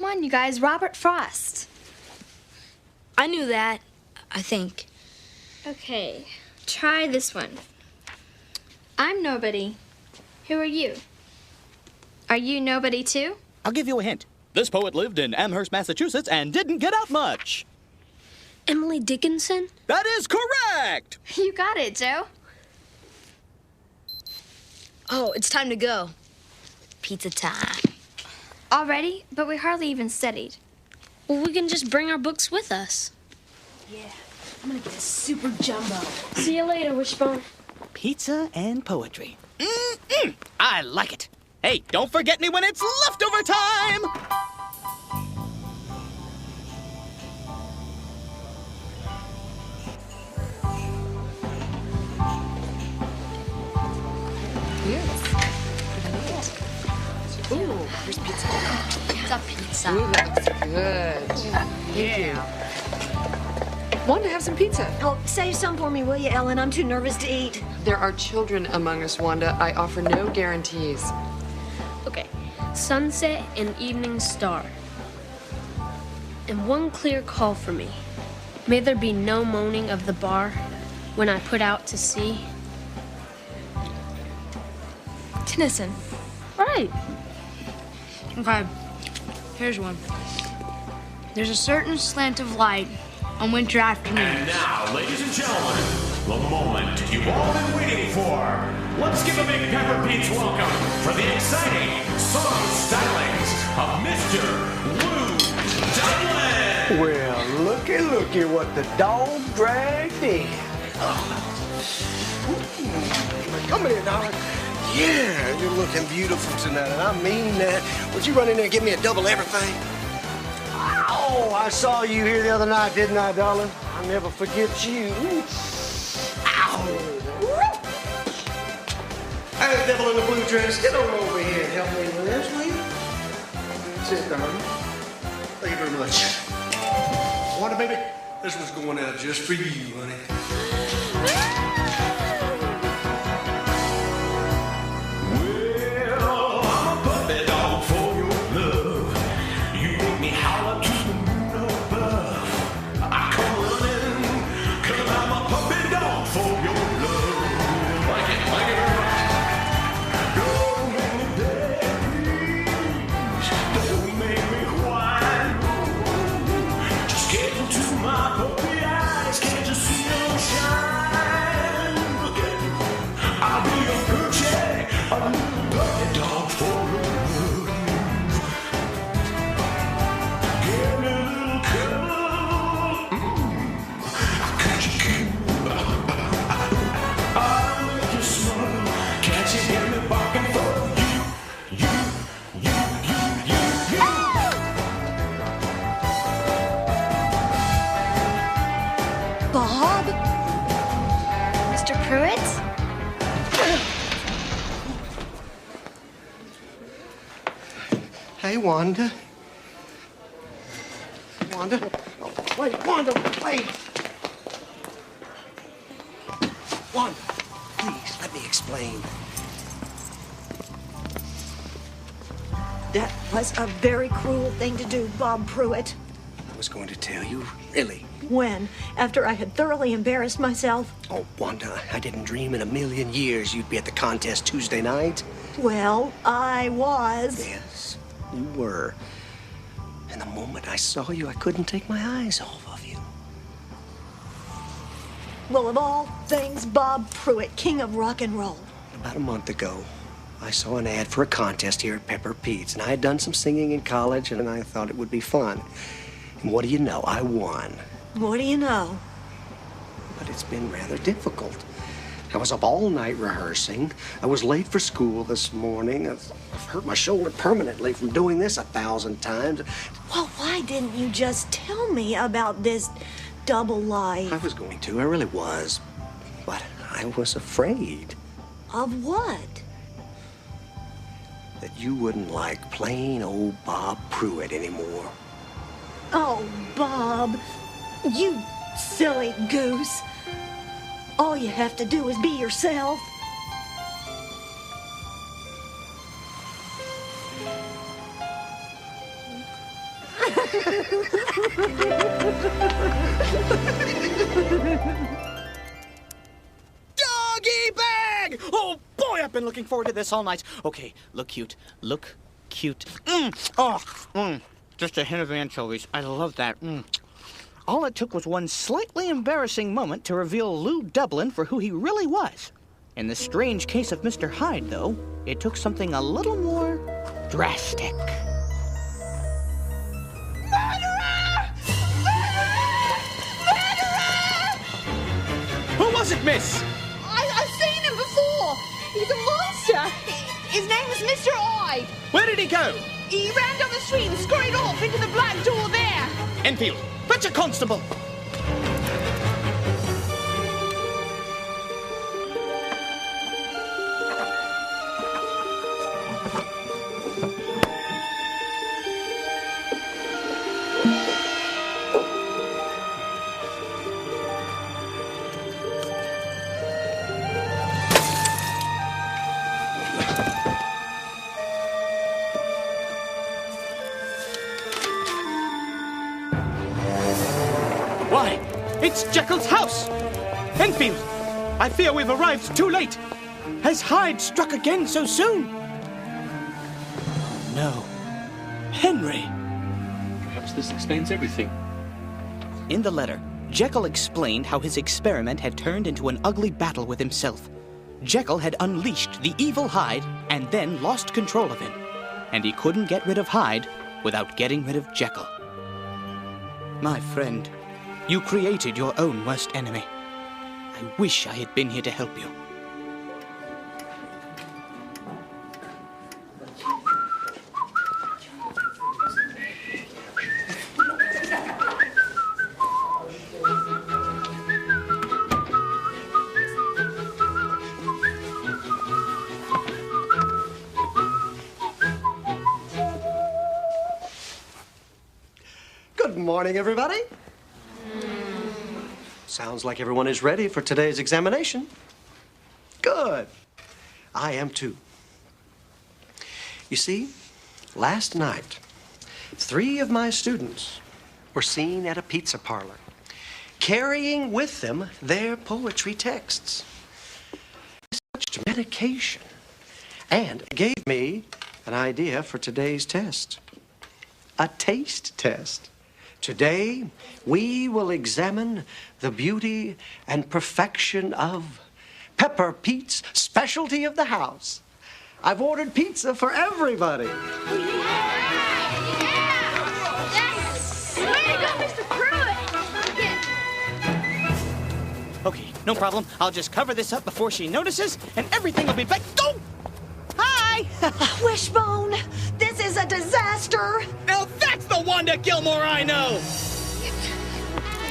on, you guys. Robert Frost. I knew that, I think. Okay, try this one. I'm nobody. Who are you? Are you nobody too? I'll give you a hint. This poet lived in Amherst, Massachusetts, and didn't get out much. Emily Dickinson? That is correct! You got it, Joe. Oh, it's time to go. Pizza time. Already? But we hardly even studied. Well, we can just bring our books with us. Yeah, I'm gonna get a super jumbo. See you later, Wishbone. Pizza and poetry. I like it. Hey, don't forget me when it's leftover time! Ooh, here's pizza. It's a pizza. Ooh, that looks good. Thank you. Want to have some pizza? Oh, save some for me, will you, Ellen? I'm too nervous to eat. There are children among us, Wanda. I offer no guarantees. Okay, sunset and evening star. And one clear call for me. May there be no moaning of the bar when I put out to sea. Tennyson. Right. Okay, here's one. There's a certain slant of light on winter afternoons. And now, ladies and gentlemen, the moment you've all been waiting for. Let's give a big Pepper Pete's welcome for the exciting song stylings of Mr. Lou Dublin. Well, looky what the dog dragged in. Come here, darling. Yeah, you're looking beautiful tonight, and I mean that. Would you run in there and give me a double everything? Oh, I saw you here the other night, didn't I, darling? I'll never forget you. Ow! Hey, devil in the blue dress, get on over here and help me with this, will you? That's it, darling. Thank you very much. Wanda, baby, this one's going out just for you, honey. Can't you see no shine? Hey, Wanda. Wanda? Oh, wait, Wanda, wait! Wanda, please, let me explain. That was a very cruel thing to do, Bob Pruitt. I was going to tell you, really. When? After I had thoroughly embarrassed myself? Oh, Wanda, I didn't dream in a million years you'd be at the contest Tuesday night. Well, I was. Yes, you were. And the moment I saw you, I couldn't take my eyes off of you. Well, of all things, Bob Pruitt, king of rock and roll. About a month ago, I saw an ad for a contest here at Pepper Pete's, and I had done some singing in college, and I thought it would be fun. And what do you know? I won. What do you know? But it's been rather difficult. I was up all night rehearsing. I was late for school this morning. I've hurt my shoulder permanently from doing this 1,000 times. Well, why didn't you just tell me about this double life? I was going to. I really was. But I was afraid. Of what? That you wouldn't like plain old Bob Pruitt anymore. Oh, Bob, you silly goose. All you have to do is be yourself. Doggy bag! Oh, boy, I've been looking forward to this all night. Okay, look cute. Look cute. Just a hint of anchovies. I love that. All it took was one slightly embarrassing moment to reveal Lou Dublin for who he really was. In the strange case of Mr. Hyde, though, it took something a little more drastic. Who was it, miss? I've seen him before. He's a monster. His name is Mr. Hyde. Where did he go? He ran down the street and scurried off into the black door there. Enfield, fetch a constable. Why, it's Jekyll's house! Enfield, I fear we've arrived too late. Has Hyde struck again so soon? No. Henry! Perhaps this explains everything. In the letter, Jekyll explained how his experiment had turned into an ugly battle with himself. Jekyll had unleashed the evil Hyde and then lost control of him. And he couldn't get rid of Hyde without getting rid of Jekyll. My friend, you created your own worst enemy. I wish I had been here to help you. Good morning, everybody. Sounds like everyone is ready for today's examination. Good. I am too. You see, last night, 3 of my students were seen at a pizza parlor, carrying with them their poetry texts. Such medication. And it gave me an idea for today's test. A taste test. Today, we will examine the beauty and perfection of Pepper Pete's specialty of the house. I've ordered pizza for everybody. Yes! Way to go, Mr. Pruitt! Okay, no problem. I'll just cover this up before she notices, and everything will be back. Oh! Hi! Wishbone, this is a disaster. Now that's the Wanda Gilmore I know!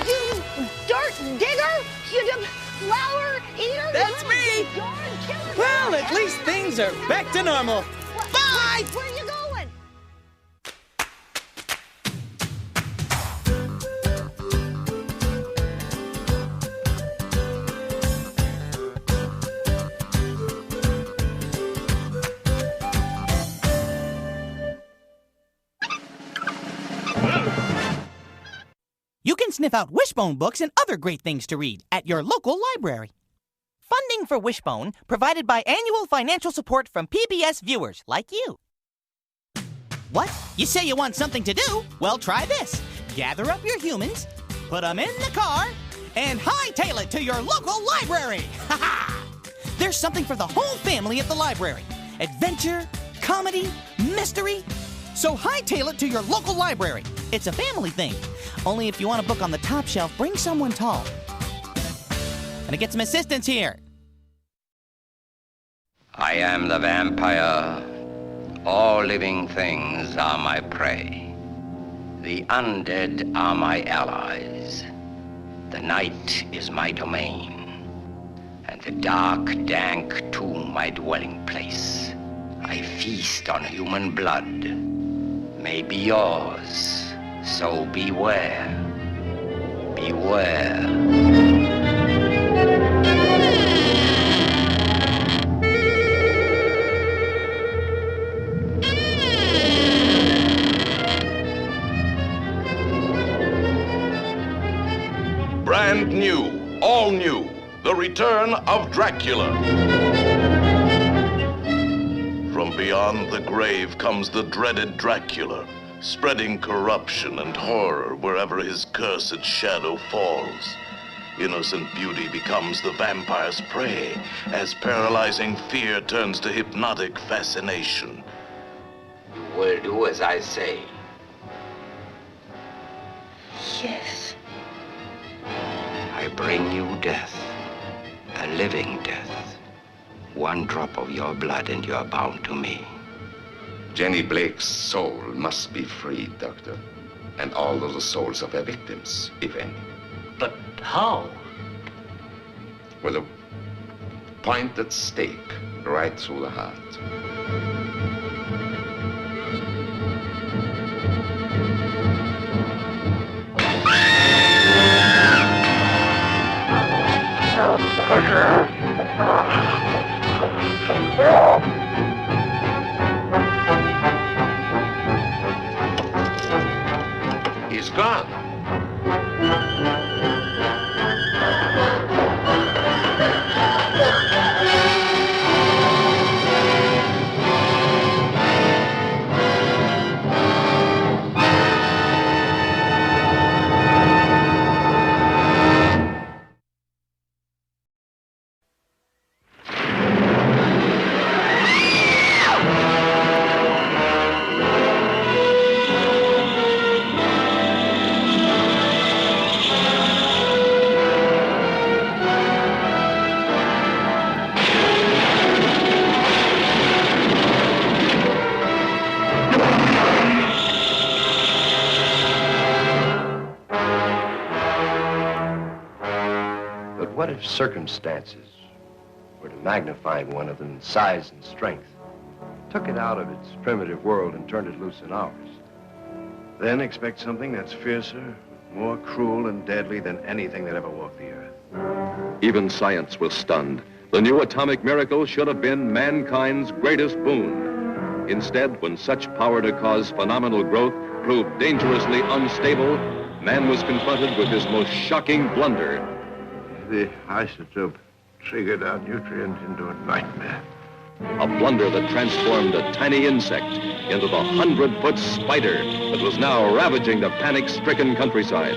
You dirt digger! You flower eater! That's me! Killer. 'Cause... Well, at least things are back to normal. Bye! Where are you going? You can sniff out Wishbone books and other great things to read at your local library. Funding for Wishbone provided by annual financial support from PBS viewers like you. What? You say you want something to do? Well, try this. Gather up your humans, put them in the car, and hightail it to your local library. Ha ha! There's something for the whole family at the library. Adventure, comedy, mystery. So hightail it to your local library. It's a family thing. Only if you want a book on the top shelf, bring someone tall. Gonna get some assistance here. I am the vampire. All living things are my prey. The undead are my allies. The night is my domain, and the dark, dank tomb my dwelling place. I feast on human blood. May be yours, so beware. Beware. Brand new, all new, the return of Dracula. From beyond the grave comes the dreaded Dracula, spreading corruption and horror wherever his cursed shadow falls. Innocent beauty becomes the vampire's prey, as paralyzing fear turns to hypnotic fascination. You will do as I say. Yes. I bring you death, a living death. One drop of your blood and you're bound to me. Jenny Blake's soul must be freed, Doctor. And all of the souls of her victims, if any. But how? With a pointed stake right through the heart. He's gone. What if circumstances were to magnify one of them in size and strength, took it out of its primitive world and turned it loose in ours? Then expect something that's fiercer, more cruel and deadly than anything that ever walked the earth. Even science was stunned. The new atomic miracle should have been mankind's greatest boon. Instead, when such power to cause phenomenal growth proved dangerously unstable, man was confronted with his most shocking blunder. The isotope triggered our nutrient into a nightmare. A blunder that transformed a tiny insect into the 100-foot spider that was now ravaging the panic-stricken countryside.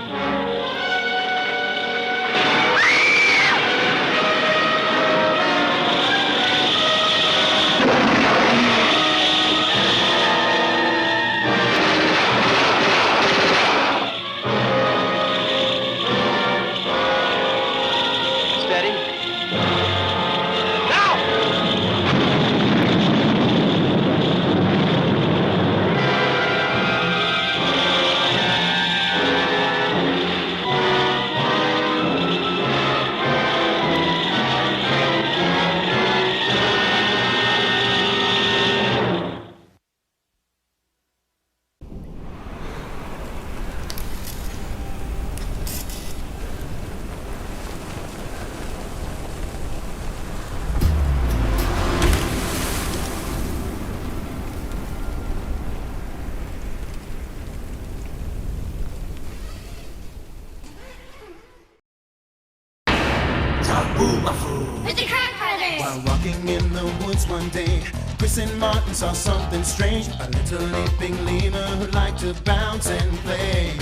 woods one day. Chris and Martin saw something strange. A little leaping lemur who liked to bounce and play.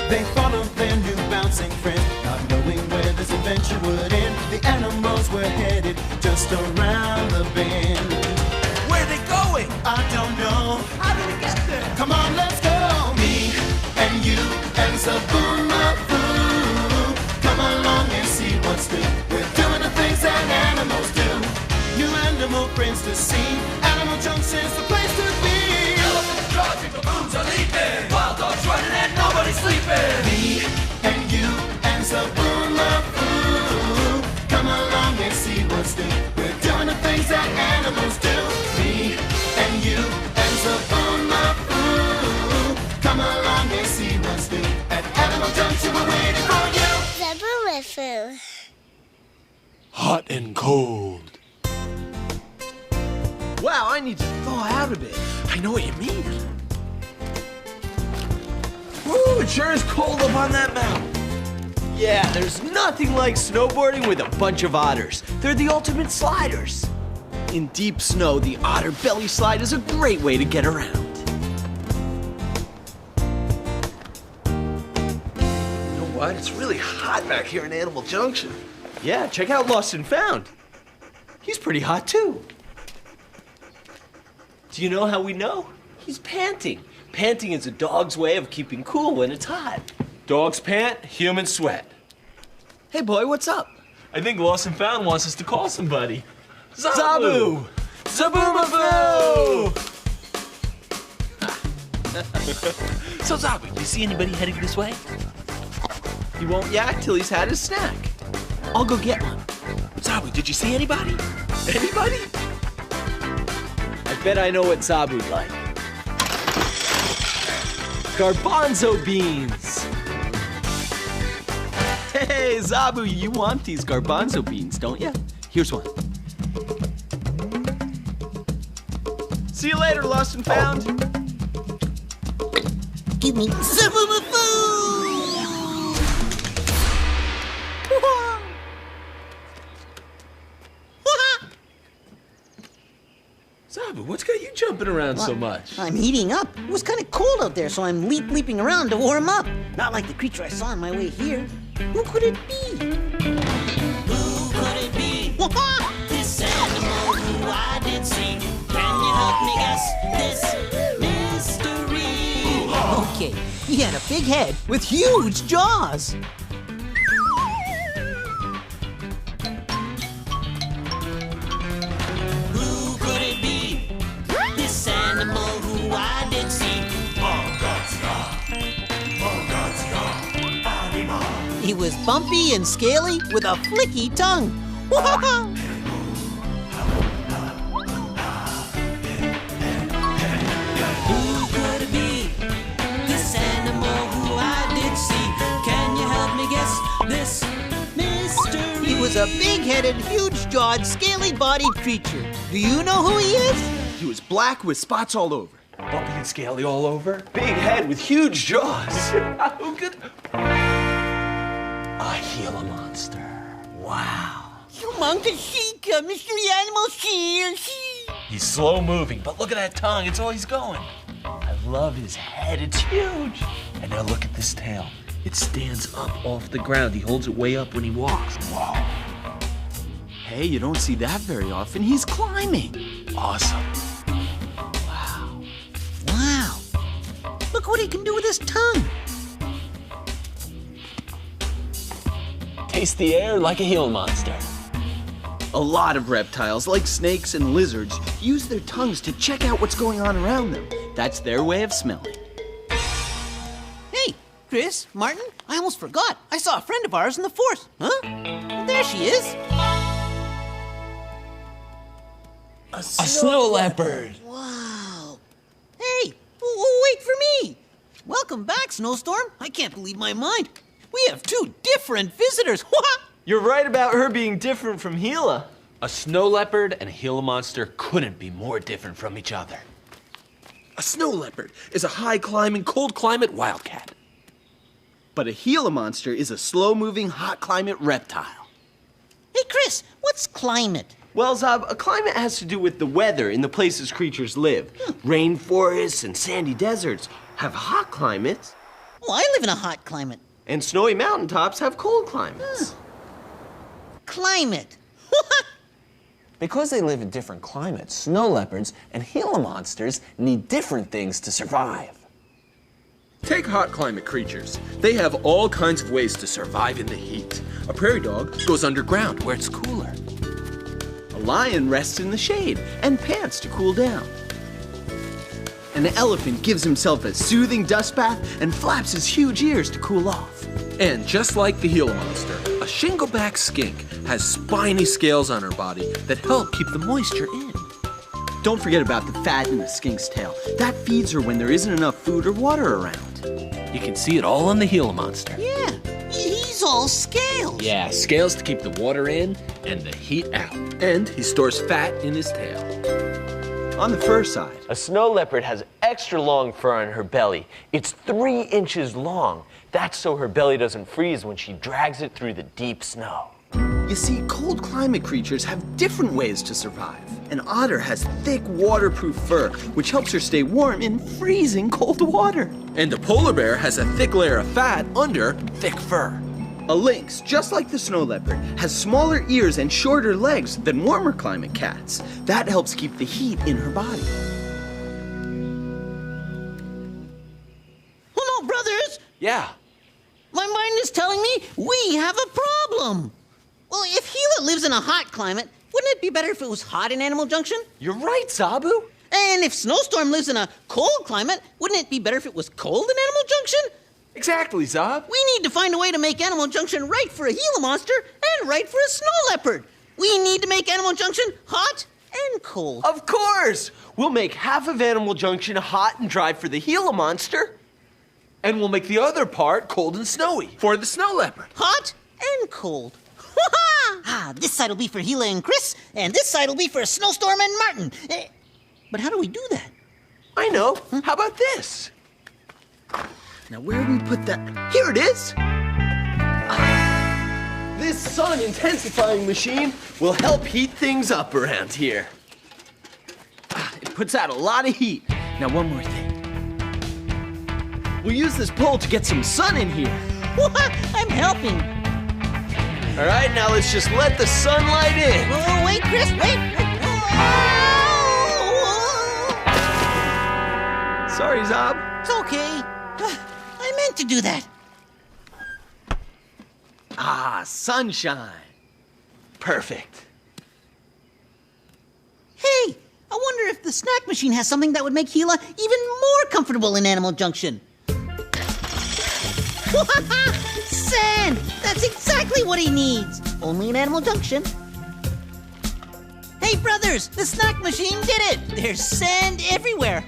They followed their new bouncing friend, not knowing where this adventure would end. The animals were headed just around the bend. Where are they going? I don't know. How did we get there? Come on, let's go. Me and you and Zoboomafoo. Come along and see what's new. We're doing the things that animals do. New animal friends to see. Animal Junction's the place to be. Elephants charging, baboons are leaping. Wild dogs running and nobody's sleeping. Me and you and Zoboomafoo. Come along and see what's new. We're doing the things that animals do. Me and you and Zoboomafoo. Come along and see what's new. At Animal Junction we're waiting for you. Zoboomafoo. Hot and cold. Wow, I need to thaw out a bit. I know what you mean. Woo, it sure is cold up on that mountain. Yeah, there's nothing like snowboarding with a bunch of otters. They're the ultimate sliders. In deep snow, the otter belly slide is a great way to get around. You know what? It's really hot back here in Animal Junction. Yeah, check out Lost and Found. He's pretty hot too. Do you know how we know? He's panting. Panting is a dog's way of keeping cool when it's hot. Dogs pant, humans sweat. Hey boy, what's up? I think Lost and Found wants us to call somebody. Zabu! Zoboomafoo! So Zabu, do you see anybody heading this way? He won't yak till he's had his snack. I'll go get one. Zabu, did you see anybody? Anybody? I bet I know what Zabu'd like. Garbanzo beans! Hey, Zabu, you want these garbanzo beans, don't you? Here's one. See you later, Lost and Found. Give me Zoboomafoo! Zabu, what's got you jumping around so much? I'm heating up. It was kind of cold out there, so I'm leaping around to warm up. Not like the creature I saw on my way here. Who could it be? Who could it be? This animal who I did see. Can you help me guess this mystery? Okay, he had a big head with huge jaws. Who could it be? This animal who I did see. He was bumpy and scaly with a flicky tongue. Who could it be? This animal who I did see. Can you help me guess this mystery? He was a big-headed, huge-jawed, scaly-bodied creature. Do you know who he is? He was black with spots all over. Bumpy and scaly all over. Big head with huge jaws. Who could... A Gila monster. Wow. Humongous mystery animal here. He's slow moving, but look at that tongue. It's always going. I love his head. It's huge. And now look at this tail. It stands up off the ground. He holds it way up when he walks. Wow. Hey, you don't see that very often. He's climbing. Awesome. Wow. Look what he can do with his tongue. Taste the air like a Gila monster. A lot of reptiles, like snakes and lizards, use their tongues to check out what's going on around them. That's their way of smelling. Hey, Chris, Martin, I almost forgot. I saw a friend of ours in the forest. Huh? There she is. A snow leopard. Wow. Hey, wait for me. Welcome back, Snowstorm. I can't believe my mind. We have two different visitors. You're right about her being different from Gila. A snow leopard and a Gila monster couldn't be more different from each other. A snow leopard is a high-climbing, cold-climate wildcat. But a Gila monster is a slow-moving, hot-climate reptile. Hey, Chris, what's climate? Well, Zob, a climate has to do with the weather in the places creatures live. Rainforests and sandy deserts have hot climates. Oh, I live in a hot climate. And snowy mountaintops have cold climates. Climate. Because they live in different climates, snow leopards and Gila monsters need different things to survive. Take hot climate creatures. They have all kinds of ways to survive in the heat. A prairie dog goes underground where it's cooler. A lion rests in the shade and pants to cool down. An elephant gives himself a soothing dust bath and flaps his huge ears to cool off. And just like the Gila monster, a shingleback skink has spiny scales on her body that help keep the moisture in. Don't forget about the fat in the skink's tail. That feeds her when there isn't enough food or water around. You can see it all on the Gila monster. Yeah, he's all scales. Yeah, scales to keep the water in and the heat out. And he stores fat in his tail. On the fur side, a snow leopard has extra long fur on her belly. It's 3 inches long. That's so her belly doesn't freeze when she drags it through the deep snow. You see, cold climate creatures have different ways to survive. An otter has thick, waterproof fur, which helps her stay warm in freezing cold water. And a polar bear has a thick layer of fat under thick fur. A lynx, just like the snow leopard, has smaller ears and shorter legs than warmer climate cats. That helps keep the heat in her body. Hello, brothers. Yeah. My mind is telling me we have a problem. Well, if Gila lives in a hot climate, wouldn't it be better if it was hot in Animal Junction? You're right, Zabu. And if Snowstorm lives in a cold climate, wouldn't it be better if it was cold in Animal Junction? Exactly, Zob. We need to find a way to make Animal Junction right for a Gila monster and right for a snow leopard. We need to make Animal Junction hot and cold. Of course! We'll make half of Animal Junction hot and dry for the Gila monster. And we'll make the other part cold and snowy for the snow leopard. Hot and cold. This side will be for Gila and Chris, and this side will be for Snowstorm and Martin. But how do we do that? I know. How about this? Now, where do we put that? Here it is. This sun intensifying machine will help heat things up around here. It puts out a lot of heat. Now, one more thing. We'll use this pole to get some sun in here. I'm helping. All right, now let's just let the sunlight in. Oh, wait, Chris, wait. Sorry, Zob. It's okay. I meant to do that. Sunshine. Perfect. Hey, I wonder if the snack machine has something that would make Gila even more comfortable in Animal Junction. Sand! That's exactly what he needs. Only in Animal Junction. Hey, brothers, the snack machine did it. There's sand everywhere.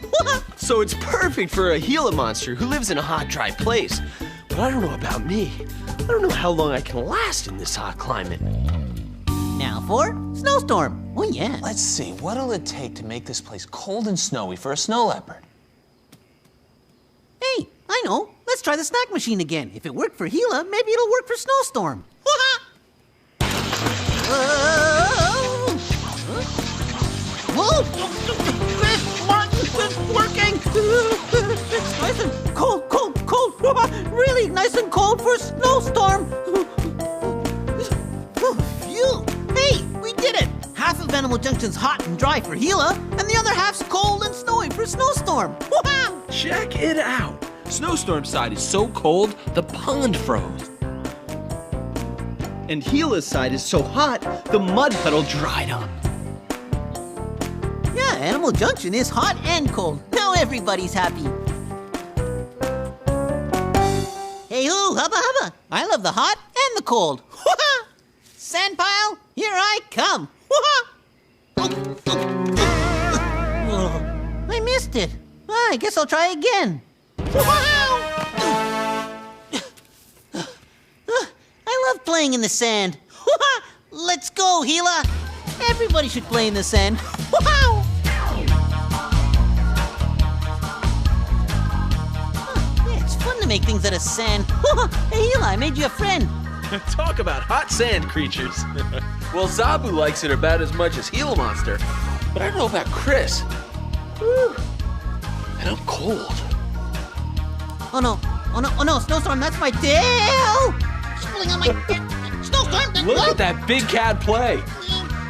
So it's perfect for a Gila monster who lives in a hot, dry place. But I don't know about me. I don't know how long I can last in this hot climate. Now for Snowstorm. Oh, yeah. Let's see, what'll it take to make this place cold and snowy for a snow leopard? Hey, I know. Let's try the snack machine again. If it worked for Gila, maybe it'll work for Snowstorm. Whoa! It's working! It's nice and cold, cold, cold. Really nice and cold for Snowstorm. Phew! Hey, we did it! Half of Animal Junction's hot and dry for Gila, and the other half's cold and snowy for Snowstorm. Check it out. Snowstorm's side is so cold, the pond froze. And Gila's side is so hot, the mud puddle dried up. Yeah, Animal Junction is hot and cold. Now everybody's happy. Hey-hoo, hubba hubba. I love the hot and the cold. Sand pile, here I come. I missed it. I guess I'll try again. I love playing in the sand. Let's go, Gila. Everybody should play in the sand. Yeah, it's fun to make things out of sand. Hey, Gila, I made you a friend. Talk about hot sand creatures. Well, Zabu likes it about as much as Gila Monster. But I don't know about Chris. Whew. And I'm cold. Oh no, Snowstorm, that's my tail! It's pulling on my Snowstorm, Look at that big cat play.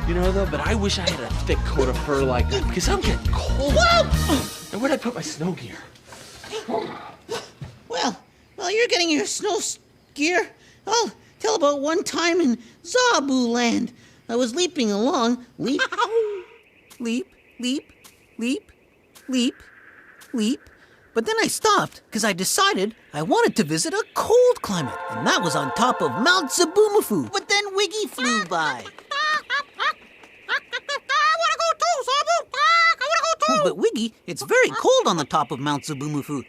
You know, though, but I wish I had a thick coat of fur like that, because I'm getting cold. And where'd I put my snow gear? Well, you're getting your snow gear. I'll tell about one time in Zabu Land. I was leaping along, leap, leap, leap, leap, leap, leap. But then I stopped because I decided I wanted to visit a cold climate, and that was on top of Mount Zoboomafoo. But then Wiggy flew by. Oh, but Wiggy, it's very cold on the top of Mount Zoboomafoo.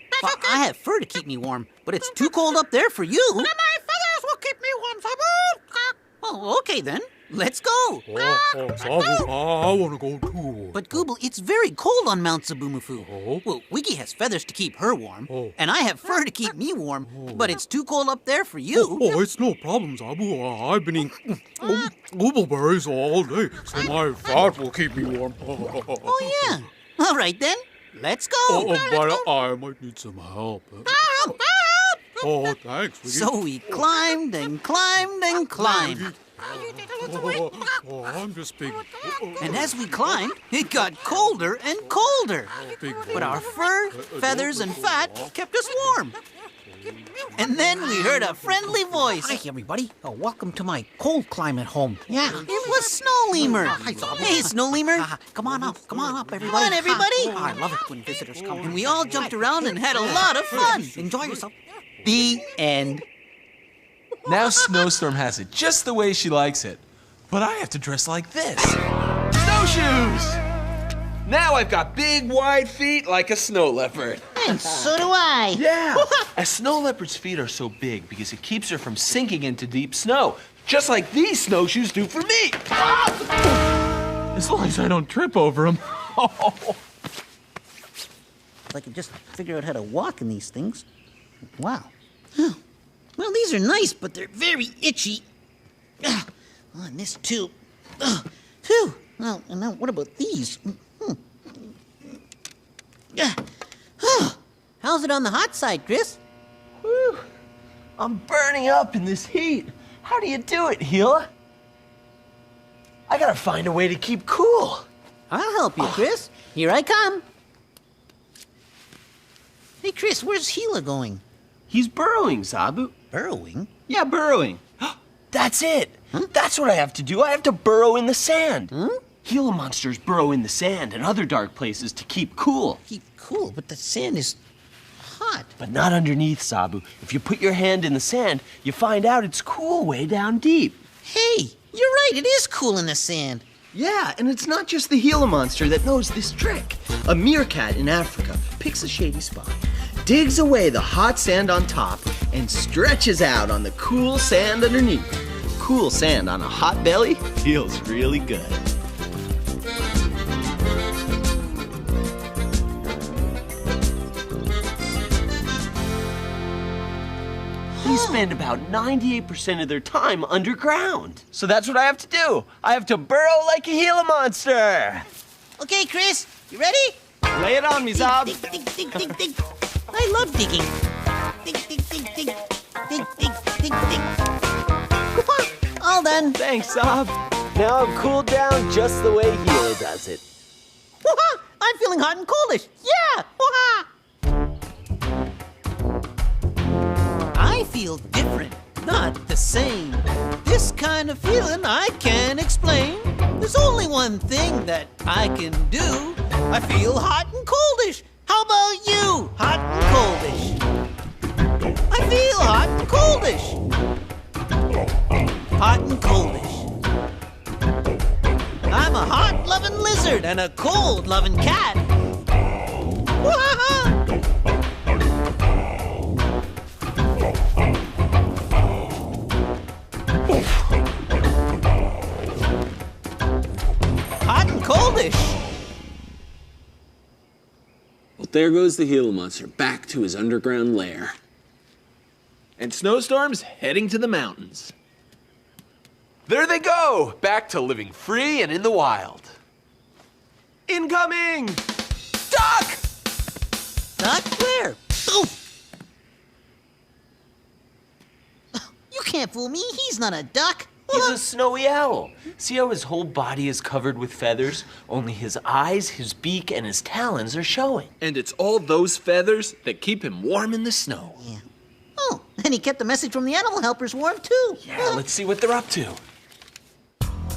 I have fur to keep me warm, but it's too cold up there for you. But my feathers will keep me warm, Zabu. Oh, okay then. Let's go. Zabu, I want to go too. But Gooble, it's very cold on Mount Zoboomafoo. Well, Wiggy has feathers to keep her warm, and I have fur to keep me warm, but it's too cold up there for you. It's no problem, Zabu. I've been eating goobleberries all day, so my fat will keep me warm. Oh, yeah. All right, then. Let's go. But I might need some help. Oh, thanks, Wiggy. So we climbed and climbed and climbed. I'm just big. And as we climbed, it got colder and colder. But our fur, feathers, and fat kept us warm. And then we heard a friendly voice. Hi, everybody. Welcome to my cold climate home. Yeah, it was Snow Lemur. Hey, Snow Lemur. Come on up, everybody. Come on, everybody. I love it when visitors come. And we all jumped around and had a lot of fun. Enjoy yourself. The end. Now Snowstorm has it just the way she likes it. But I have to dress like this. Snowshoes! Now I've got big, wide feet like a snow leopard. And so do I. Yeah! A snow leopard's feet are so big because it keeps her from sinking into deep snow, just like these snowshoes do for me. As long as I don't trip over them. If I could just figure out how to walk in these things. Wow. Oh. Well, these are nice, but they're very itchy. Oh, and this too. Phew. Well, and now what about these? How's it on the hot side, Chris? Whew. I'm burning up in this heat. How do you do it, Gila? I gotta find a way to keep cool. I'll help you, Chris. Here I come. Hey, Chris, where's Gila going? He's burrowing, Zabu. Burrowing? Yeah, burrowing. That's it. Huh? That's what I have to do. I have to burrow in the sand. Gila monsters burrow in the sand and other dark places to keep cool. Keep cool? But the sand is hot. But not underneath, Zabu. If you put your hand in the sand, you find out it's cool way down deep. Hey, you're right. It is cool in the sand. Yeah, and it's not just the Gila monster that knows this trick. A meerkat in Africa picks a shady spot, digs away the hot sand on top, and stretches out on the cool sand underneath. Cool sand on a hot belly feels really good. They spend about 98% of their time underground. So that's what I have to do. I have to burrow like a Gila monster. Okay, Chris, you ready? Lay it on me, Zob. Dig, dig, dig, dig, dig. I love digging. Dig, dig, dig, dig. Dig, dig, dig, dig. All done. Thanks, Zob. Now I'm cooled down just the way Gila does it. I'm feeling hot and coldish. Yeah. I feel different, not the same. This kind of feeling I can't explain. There's only one thing that I can do. I feel hot and coldish. How about you? Hot and coldish. I feel hot and coldish. Hot and coldish. I'm a hot-loving lizard and a cold-loving cat. Hot and coldish. Well, there goes the Gila monster back to his underground lair. And Snowstorm's heading to the mountains. There they go, back to living free and in the wild. Incoming! Duck! Duck? Where? Oh! You can't fool me. He's not a duck. He's a snowy owl. See how his whole body is covered with feathers? Only his eyes, his beak, and his talons are showing. And it's all those feathers that keep him warm in the snow. Yeah. Oh, and he kept the message from the animal helpers warm, too. Yeah, let's see what they're up to.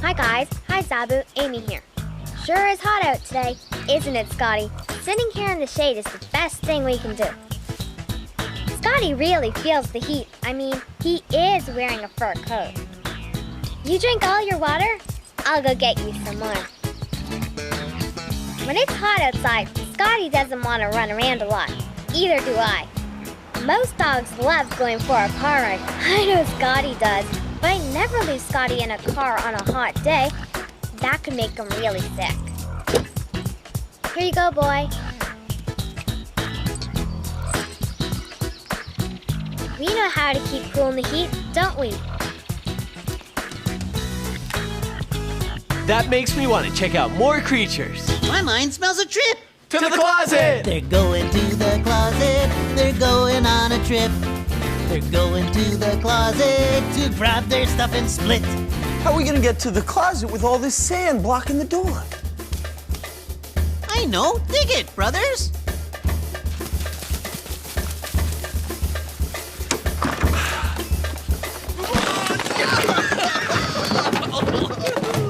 Hi, guys. Hi, Zabu. Amy here. Sure is hot out today, isn't it, Scotty? Sitting here in the shade is the best thing we can do. Scotty really feels the heat. I mean, he is wearing a fur coat. You drink all your water? I'll go get you some more. When it's hot outside, Scotty doesn't want to run around a lot. Either do I. Most dogs love going for a car ride. I know Scotty does, but I never leave Scotty in a car on a hot day. That could make him really sick. Here you go, boy. We know how to keep cool in the heat, don't we? That makes me want to check out more creatures. My mind smells a trip. To the closet! They're going to the closet. They're going on a trip. They're going to the closet to grab their stuff and split. How are we gonna get to the closet with all this sand blocking the door? I know. Dig it, brothers.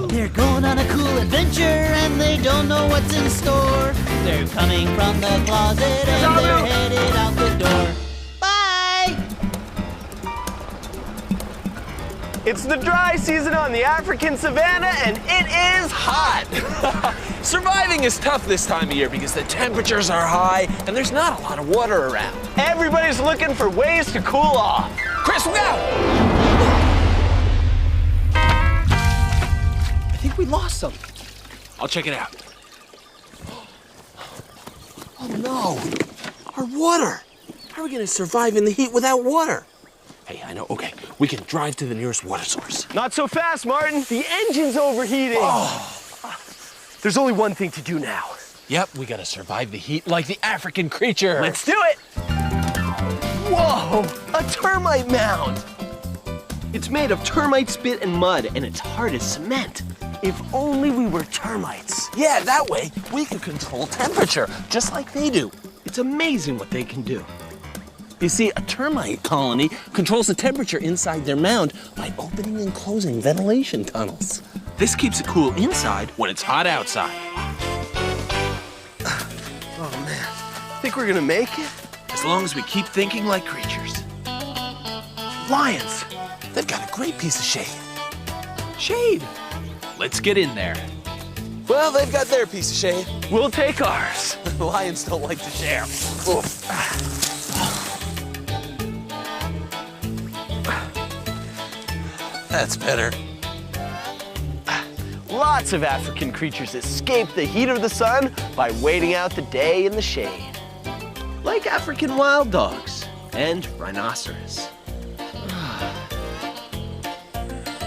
They're going on a cool adventure and they don't know what's in store. They're coming from the closet and they're headed out the door. Bye! It's the dry season on the African savanna and it is hot. Surviving is tough this time of year because the temperatures are high and there's not a lot of water around. Everybody's looking for ways to cool off. Chris, look out! I think we lost something. I'll check it out. Oh no, our water. How are we gonna survive in the heat without water? Hey, I know, okay. We can drive to the nearest water source. Not so fast, Martin. The engine's overheating. Oh. There's only one thing to do now. Yep, we gotta survive the heat like the African creature. Let's do it! Whoa, a termite mound! It's made of termite spit and mud, and it's hard as cement. If only we were termites. Yeah, that way we could control temperature, just like they do. It's amazing what they can do. You see, a termite colony controls the temperature inside their mound by opening and closing ventilation tunnels. This keeps it cool inside when it's hot outside. Oh man, think we're gonna make it? As long as we keep thinking like creatures. Lions, they've got a great piece of shade. Shade. Let's get in there. Well, they've got their piece of shade. We'll take ours. Lions don't like to share. Oof. That's better. Lots of African creatures escape the heat of the sun by waiting out the day in the shade. Like African wild dogs and rhinoceros.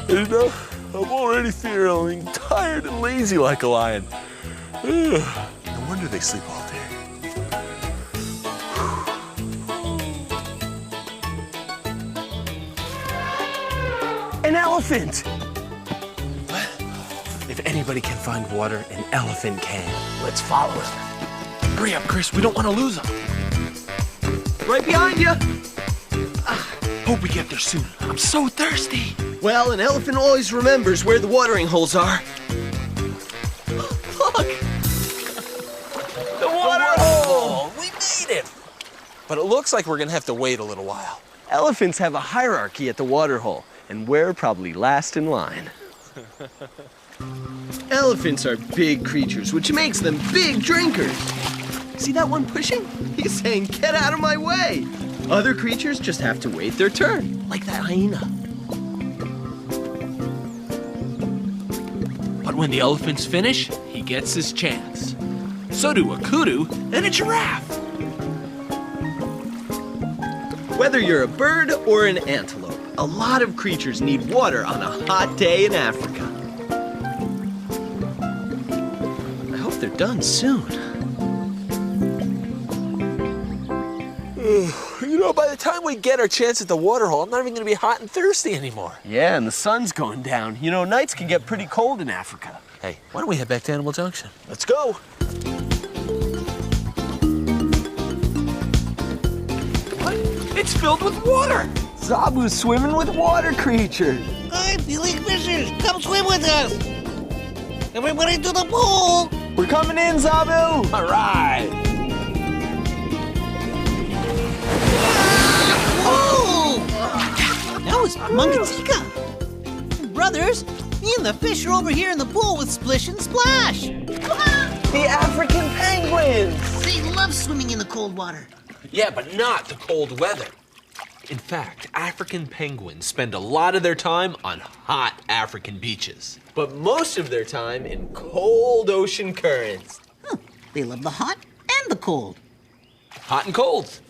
You know, I'm already feeling tired and lazy like a lion. No wonder they sleep all day. An elephant! If anybody can find water, an elephant can. Let's follow him. Hurry up, Chris. We don't want to lose him. Right behind you! Hope we get there soon. I'm so thirsty. Well, an elephant always remembers where the watering holes are. Look! The water hole! We made it! But it looks like we're gonna have to wait a little while. Elephants have a hierarchy at the water hole, and we're probably last in line. Elephants are big creatures, which makes them big drinkers. See that one pushing? He's saying, get out of my way. Other creatures just have to wait their turn, like that hyena. But when the elephants finish, he gets his chance. So do a kudu and a giraffe. Whether you're a bird or an antelope, A lot of creatures need water on a hot day in Africa. I hope they're done soon. You know, by the time we get our chance at the waterhole, I'm not even gonna be hot and thirsty anymore. Yeah, and the sun's going down. You know, nights can get pretty cold in Africa. Hey, why don't we head back to Animal Junction? Let's go. What? It's filled with water. Zabu's swimming with water creatures. Hi, feeling fishers. Come swim with us. Everybody to the pool. We're coming in, Zabu. All right. Oh! That was Mungatika. Brothers, me and the fish are over here in the pool with Splish and Splash. The African penguins. They love swimming in the cold water. Yeah, but not the cold weather. In fact, African penguins spend a lot of their time on hot African beaches. But most of their time in cold ocean currents. They love the hot and the cold. Hot and cold.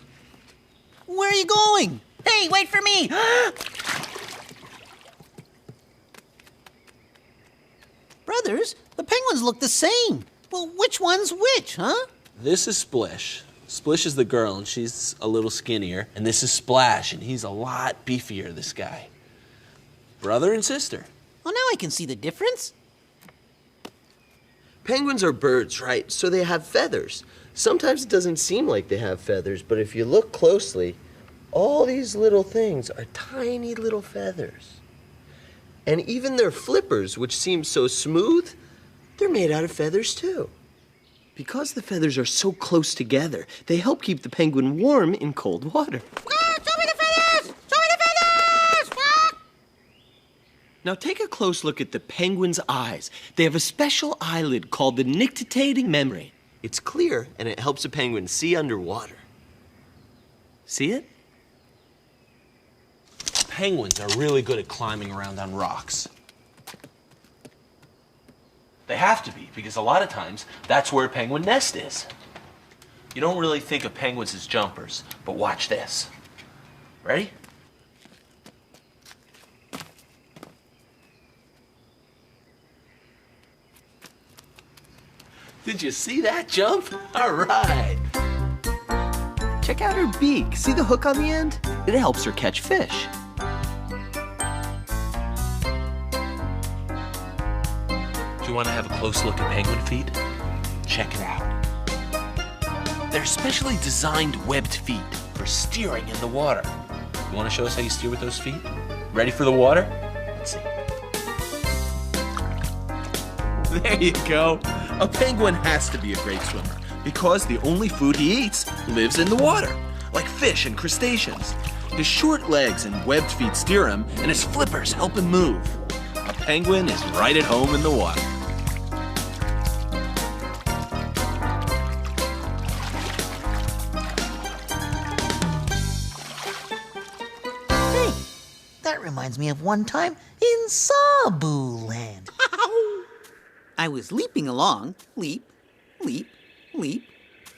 Where are you going? Hey, wait for me! Brothers, the penguins look the same. Well, which one's which, huh? This is Splish. Splish is the girl, and she's a little skinnier. And this is Splash, and he's a lot beefier, this guy. Brother and sister. Well, now I can see the difference. Penguins are birds, right? So they have feathers. Sometimes it doesn't seem like they have feathers, but if you look closely, all these little things are tiny little feathers. And even their flippers, which seem so smooth, they're made out of feathers too. Because the feathers are so close together, they help keep the penguin warm in cold water. Show me the feathers! Show me the feathers! Now take a close look at the penguin's eyes. They have a special eyelid called the nictitating membrane. It's clear, and it helps a penguin see underwater. See it? Penguins are really good at climbing around on rocks. They have to be, because a lot of times, that's where a penguin nest is. You don't really think of penguins as jumpers, but watch this. Ready? Did you see that jump? All right. Check out her beak. See the hook on the end? It helps her catch fish. Do you want to have a close look at penguin feet? Check it out. They're specially designed webbed feet for steering in the water. You want to show us how you steer with those feet? Ready for the water? Let's see. There you go. A penguin has to be a great swimmer because the only food he eats lives in the water, like fish and crustaceans. His short legs and webbed feet steer him, and his flippers help him move. A penguin is right at home in the water. Hey, that reminds me of one time in Zoboomafoo. I was leaping along, leap, leap, leap,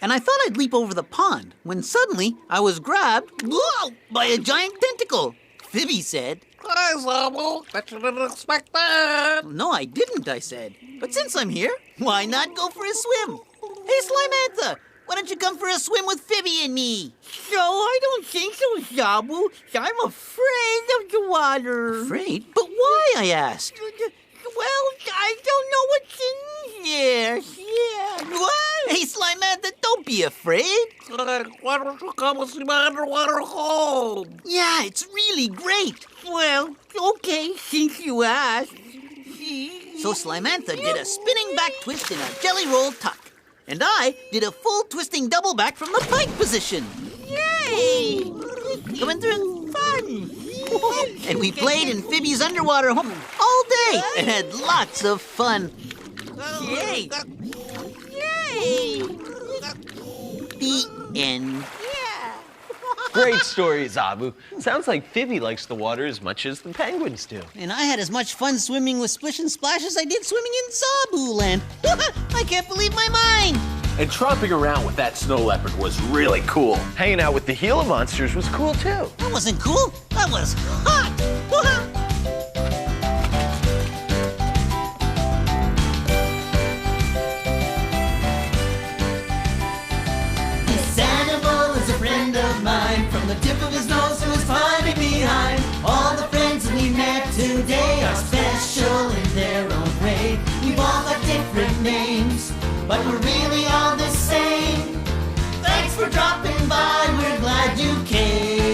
and I thought I'd leap over the pond when suddenly I was grabbed by a giant tentacle. Phoebe said, "Hi, Zobo, bet you didn't expect that." No, I didn't, I said. But since I'm here, why not go for a swim? Hey, Slimantha, why don't you come for a swim with Phoebe and me? So I don't think so, Zabu. I'm afraid of the water. Afraid? But why, I asked. Well, I don't know what's in there. Yeah. What? Hey, Slimantha, don't be afraid. Why don't you come and see my underwater home? Yeah, it's really great. Well, okay, since you asked. So Slimantha did a spinning back twist in a jelly roll tuck. And I did a full twisting double back from the pike position. Yay! Coming through. Fun. And we played in Phoebe's underwater home all day and had lots of fun. Yay! Yay! The end. Great story, Zabu. Sounds like Phoebe likes the water as much as the penguins do. And I had as much fun swimming with Splish and Splash as I did swimming in Zoboomafoo. I can't believe my mind. And tromping around with that snow leopard was really cool. Hanging out with the Gila monsters was cool too. That wasn't cool. That was hot! This animal is a friend of mine, from the tip of his nose to his funny behind. All the friends we met today are special in their own way. We've all got different names, but we're really all the same. Thanks for dropping by, we're glad you came.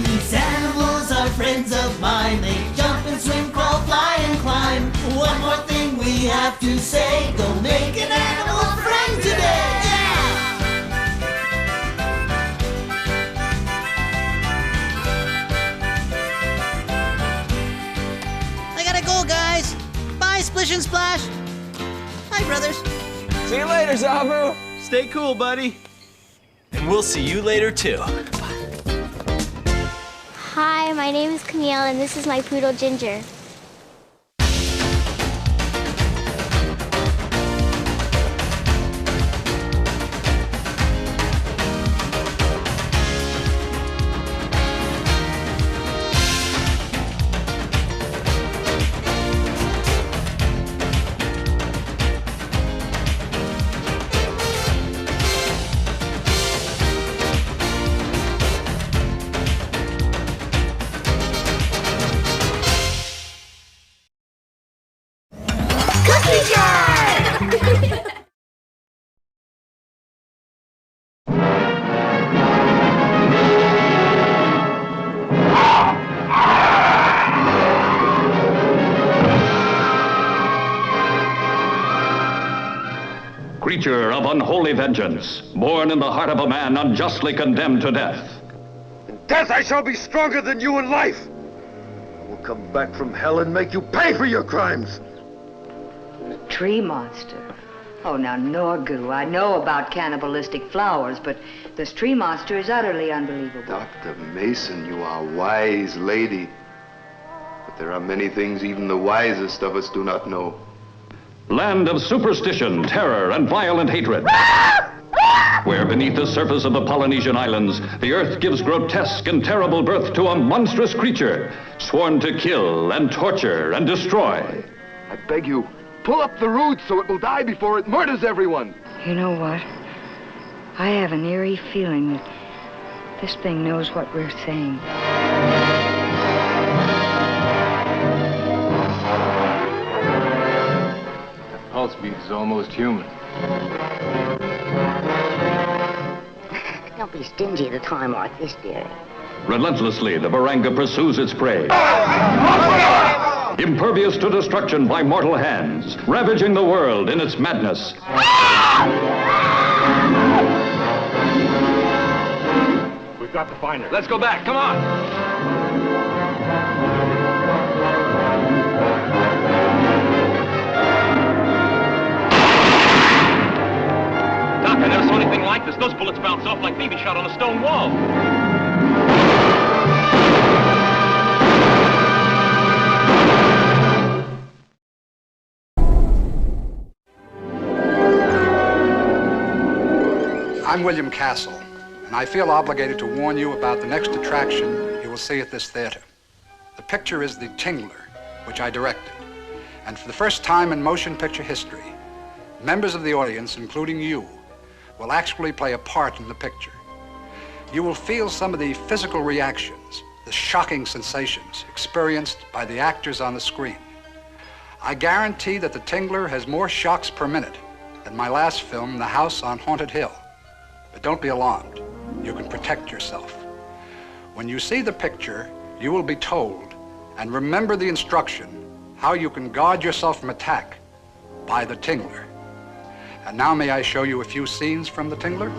These animals are friends of mine. They jump and swim, crawl, fly and climb. One more thing we have to say, go make an animal friend today. I gotta go, guys. Bye, Splish and Splash. Hi, brothers. See you later, Zabu. Stay cool, buddy. And we'll see you later, too. Hi, my name is Camille, and this is my poodle, Ginger. Creature of unholy vengeance, born in the heart of a man unjustly condemned to death. In death I shall be stronger than you in life. I will come back from hell and make you pay for your crimes. Tree monster. Oh, now, Norgu, I know about cannibalistic flowers, but this tree monster is utterly unbelievable. Dr. Mason, you are a wise lady. But there are many things even the wisest of us do not know. Land of superstition, terror, and violent hatred. Where beneath the surface of the Polynesian islands, the earth gives grotesque and terrible birth to a monstrous creature, sworn to kill and torture and destroy. I beg you, pull up the roots so it will die before it murders everyone. You know what? I have an eerie feeling that this thing knows what we're saying. Pulse beat is almost human. Don't be stingy at a time like this, dearie. Relentlessly, the baranga pursues its prey. Impervious to destruction by mortal hands, ravaging the world in its madness. We've got to find her. Let's go back. Come on. Doc, I never saw anything like this. Those bullets bounce off like BB shot on a stone wall. I'm William Castle, and I feel obligated to warn you about the next attraction you will see at this theater. The picture is The Tingler, which I directed. And for the first time in motion picture history, members of the audience, including you, will actually play a part in the picture. You will feel some of the physical reactions, the shocking sensations experienced by the actors on the screen. I guarantee that The Tingler has more shocks per minute than my last film, The House on Haunted Hill. But don't be alarmed. You can protect yourself. When you see the picture, you will be told, and remember the instruction, how you can guard yourself from attack by The Tingler. And now may I show you a few scenes from The Tingler?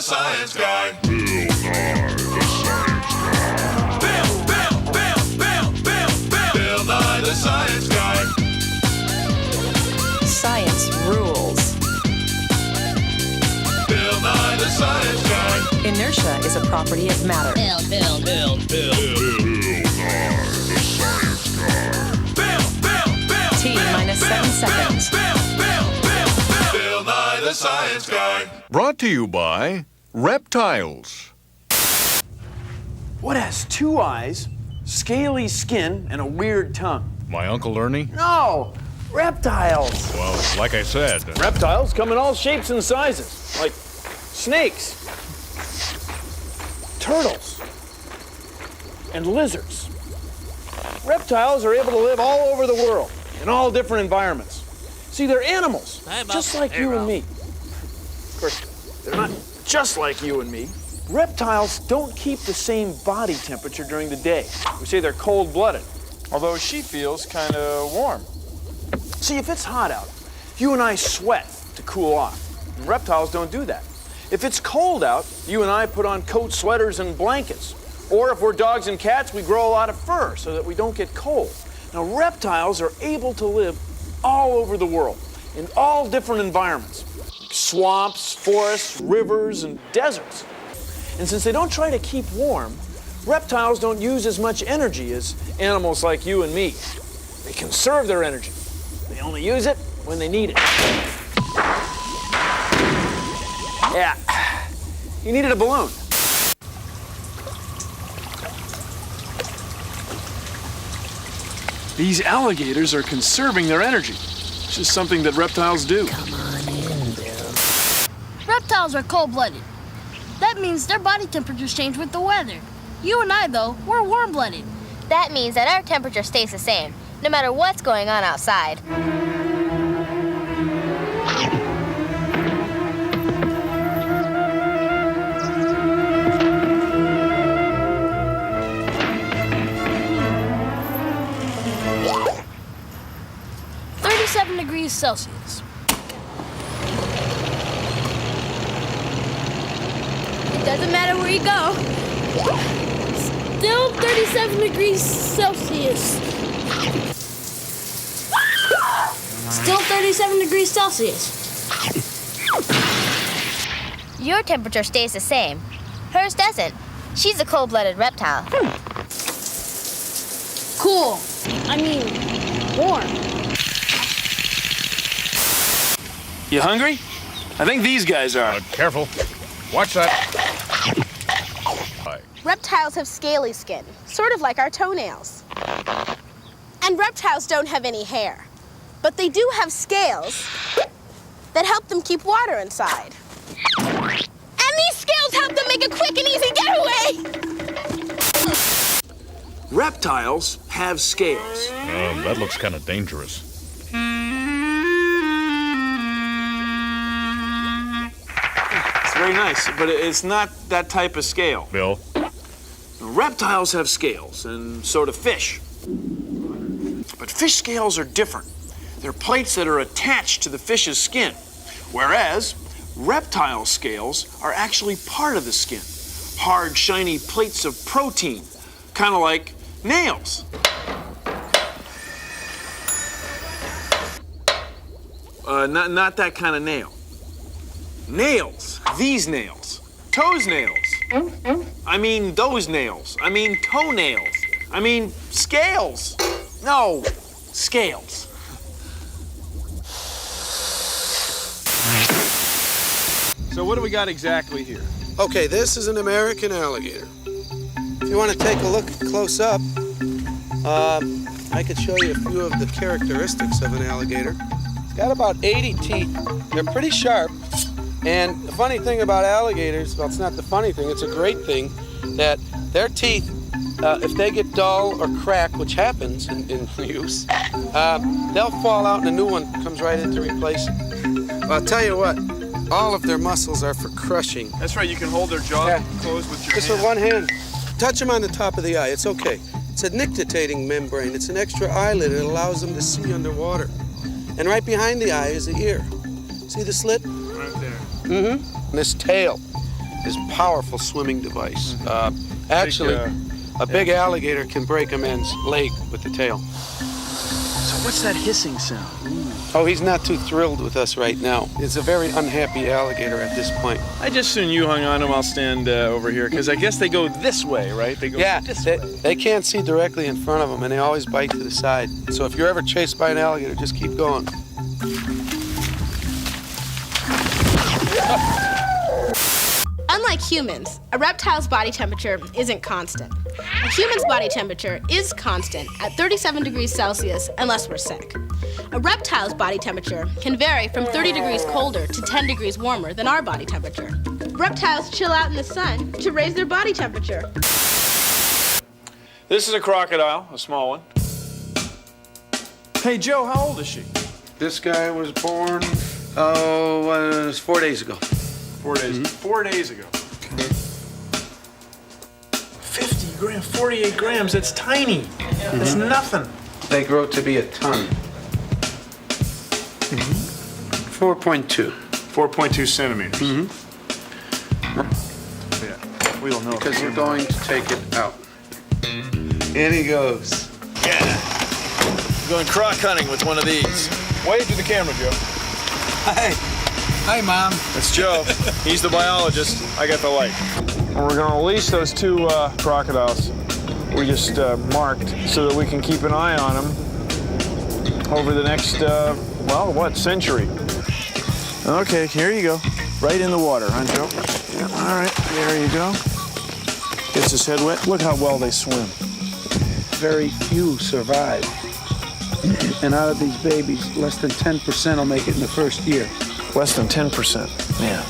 the Science Guy. Bill Nye the Science Guy. Science rules. Bill Nye the Science Guy. Inertia is a property of matter. Bill Nye the Science Guy. T minus 7 seconds. Bill Nye the Science Guy. Brought to you by Reptiles. What has 2 eyes, scaly skin, and a weird tongue? My Uncle Ernie? No! Reptiles! Well, like I said. Reptiles come in all shapes and sizes, like snakes, turtles, and lizards. Reptiles are able to live all over the world, in all different environments. See, they're animals, just like you and me. Of course, they're not just like you and me. Reptiles don't keep the same body temperature during the day. We say they're cold-blooded, although she feels kind of warm. See, if it's hot out, you and I sweat to cool off. And reptiles don't do that. If it's cold out, you and I put on coats, sweaters, and blankets. Or if we're dogs and cats, we grow a lot of fur so that we don't get cold. Now, reptiles are able to live all over the world, in all different environments. Swamps, forests, rivers, and deserts. And since they don't try to keep warm, reptiles don't use as much energy as animals like you and me. They conserve their energy. They only use it when they need it. Yeah, you needed a balloon. These alligators are conserving their energy. It's just something that reptiles do. Come on in, Bill. Reptiles are cold-blooded. That means their body temperatures change with the weather. You and I, though, we're warm-blooded. That means that our temperature stays the same, no matter what's going on outside. Degrees Celsius. It doesn't matter where you go. Still 37 degrees Celsius. Still 37 degrees Celsius. Your temperature stays the same. Hers doesn't. She's a cold-blooded reptile. Cool. I mean, warm. You hungry? I think these guys are. Careful. Watch that. Reptiles have scaly skin, sort of like our toenails. And reptiles don't have any hair. But they do have scales that help them keep water inside. And these scales help them make a quick and easy getaway! Reptiles have scales. That looks kind of dangerous. Very nice, but it's not that type of scale. Bill? Reptiles have scales, and so do fish. But fish scales are different. They're plates that are attached to the fish's skin, whereas reptile scales are actually part of the skin. Hard, shiny plates of protein, kind of like nails. Not that kind of nail. Nails. These nails. Toes nails. I mean those nails. I mean toenails. I mean scales. No, scales. So what do we got exactly here? Okay, this is an American alligator. If you want to take a look close up, I could show you a few of the characteristics of an alligator. It's got about 80 teeth. They're pretty sharp. And the funny thing about alligators, well, it's not the funny thing, it's a great thing, that their teeth, if they get dull or crack, which happens in use, they'll fall out and a new one comes right in to replace it. Well, I'll tell you what, all of their muscles are for crushing. That's right, you can hold their jaw closed with your Just with one hand. Touch them on the top of the eye, it's okay. It's a nictitating membrane. It's an extra eyelid. It allows them to see underwater. And right behind the eye is the ear. See the slit? Right there. Mm-hmm. And this tail. is a powerful swimming device. Actually, a big alligator can break a man's leg with the tail. So what's that hissing sound? Oh, he's not too thrilled with us right now. It's a very unhappy alligator at this point. I just soon you hung on him. I'll stand over here, because I guess they go this way, right? They go this way. They can't see directly in front of them, and they always bite to the side. So if you're ever chased by an alligator, just keep going. Unlike humans, a reptile's body temperature isn't constant. A human's body temperature is constant at 37 degrees Celsius unless we're sick. A reptile's body temperature can vary from 30 degrees colder to 10 degrees warmer than our body temperature. Reptiles chill out in the sun to raise their body temperature. This is a crocodile, a small one. Hey, Joe, how old is she? This guy was born, it was 4 days ago. 4 days. 4 days ago. 50 grams, 48 grams, that's tiny. That's nothing. They grow to be a ton. 4.2. 4.2 centimeters. Yeah, we don't know. Because we're going to take it out. In he goes. Yeah. Going croc hunting with one of these. Wave to the camera, Joe. Hey. Hi, Mom. It's Joe. He's the biologist. I got the light. And we're going to release those two crocodiles we just marked so that we can keep an eye on them over the next, century. Okay, here you go. Right in the water, huh, Joe? Yeah, all right, there you go. Gets his head wet. Look how well they swim. Very few survive. And out of these babies, less than 10% will make it in the first year. Less than 10%, man.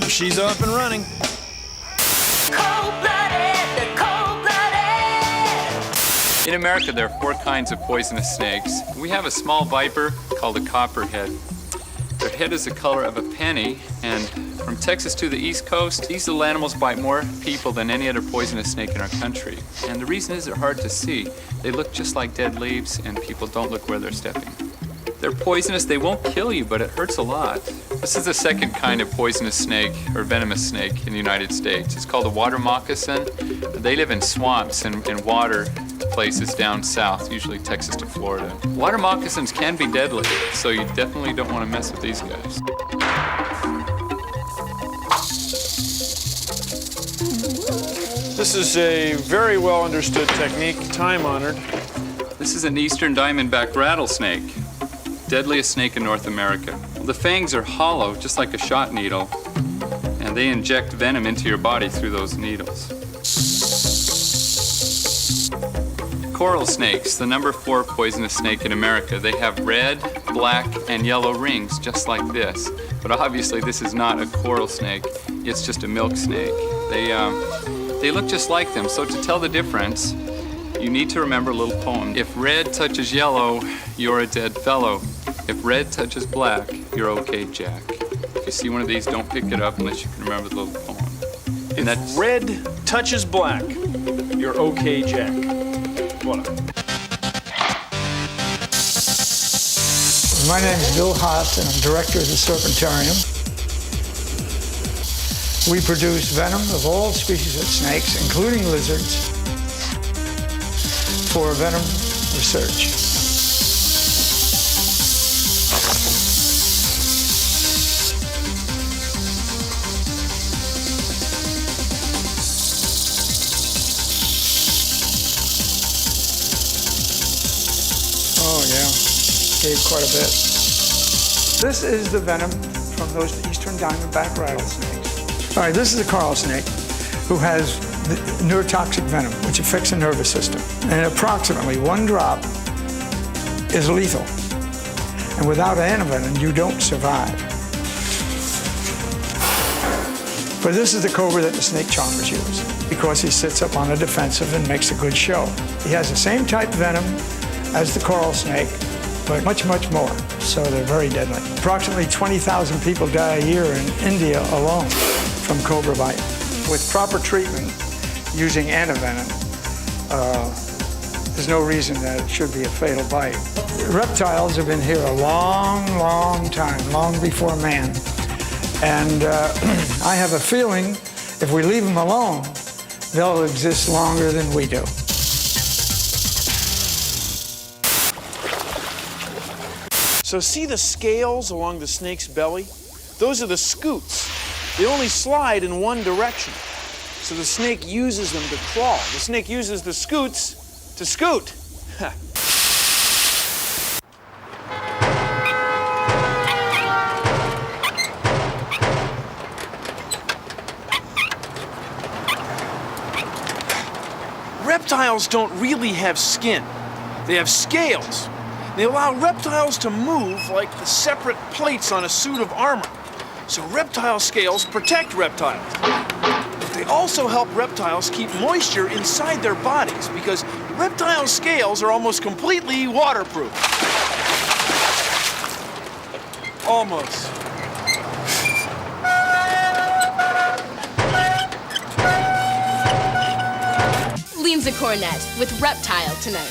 She's up and running. In America, there are 4 kinds of poisonous snakes. We have a small viper called a copperhead. Their head is the color of a penny, and from Texas to the East Coast, these little animals bite more people than any other poisonous snake in our country. And the reason is they're hard to see. They look just like dead leaves, and people don't look where they're stepping. They're poisonous, they won't kill you, but it hurts a lot. This is the second kind of poisonous snake, or venomous snake, in the United States. It's called a water moccasin. They live in swamps and water places down south, usually Texas to Florida. Water moccasins can be deadly, so you definitely don't want to mess with these guys. This is a very well understood technique, time honored. This is an eastern diamondback rattlesnake, deadliest snake in North America. The fangs are hollow, just like a shot needle, and they inject venom into your body through those needles. Coral snakes, the number 4 poisonous snake in America. They have red, black, and yellow rings, just like this. But obviously this is not a coral snake, it's just a milk snake. They look just like them, so to tell the difference, you need to remember a little poem. If red touches yellow, you're a dead fellow. If red touches black, you're okay, Jack. If you see one of these, don't pick it up unless you can remember the little poem. And if red touches black, you're okay, Jack. Voilà. My name is Bill Haas, and I'm director of the Serpentarium. We produce venom of all species of snakes, including lizards, for venom research. Oh yeah, gave quite a bit. This is the venom from those eastern diamondback rattlesnakes. All right, this is a coral snake who has the neurotoxic venom, which affects the nervous system. And approximately 1 drop is lethal. And without antivenom, you don't survive. But this is the cobra that the snake charmers use, because he sits up on the defensive and makes a good show. He has the same type venom as the coral snake, but much, much more. So they're very deadly. Approximately 20,000 people die a year in India alone from cobra bite. With proper treatment, using antivenom, there's no reason that it should be a fatal bite. Reptiles have been here a long, long time, long before man. And I have a feeling if we leave them alone, they'll exist longer than we do. So see the scales along the snake's belly? Those are the scutes. They only slide in one direction. So the snake uses them to crawl. The snake uses the scutes to scoot. Reptiles don't really have skin. They have scales. They allow reptiles to move like the separate plates on a suit of armor. So reptile scales protect reptiles. They also help reptiles keep moisture inside their bodies because reptile scales are almost completely waterproof. Almost. Leans a cornet with Reptile tonight.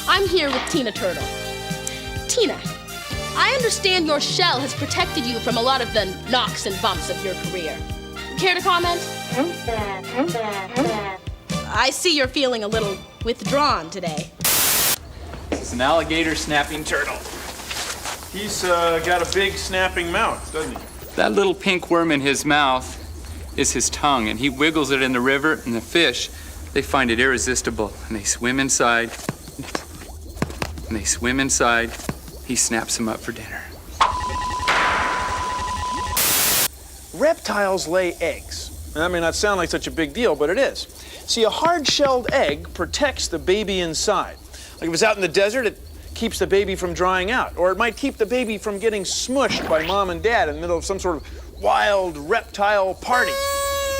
I'm here with Tina Turtle. Tina, I understand your shell has protected you from a lot of the knocks and bumps of your career. Care to comment? I see you're feeling a little withdrawn today. This is an alligator snapping turtle. He's got a big snapping mouth, doesn't he? That little pink worm in his mouth is his tongue, and he wiggles it in the river, and the fish, they find it irresistible, and they swim inside. And they swim inside. He snaps them up for dinner. Reptiles lay eggs. That may not sound like such a big deal, but it is. See, a hard-shelled egg protects the baby inside. Like if it's out in the desert, it keeps the baby from drying out. Or it might keep the baby from getting smushed by mom and dad in the middle of some sort of wild reptile party.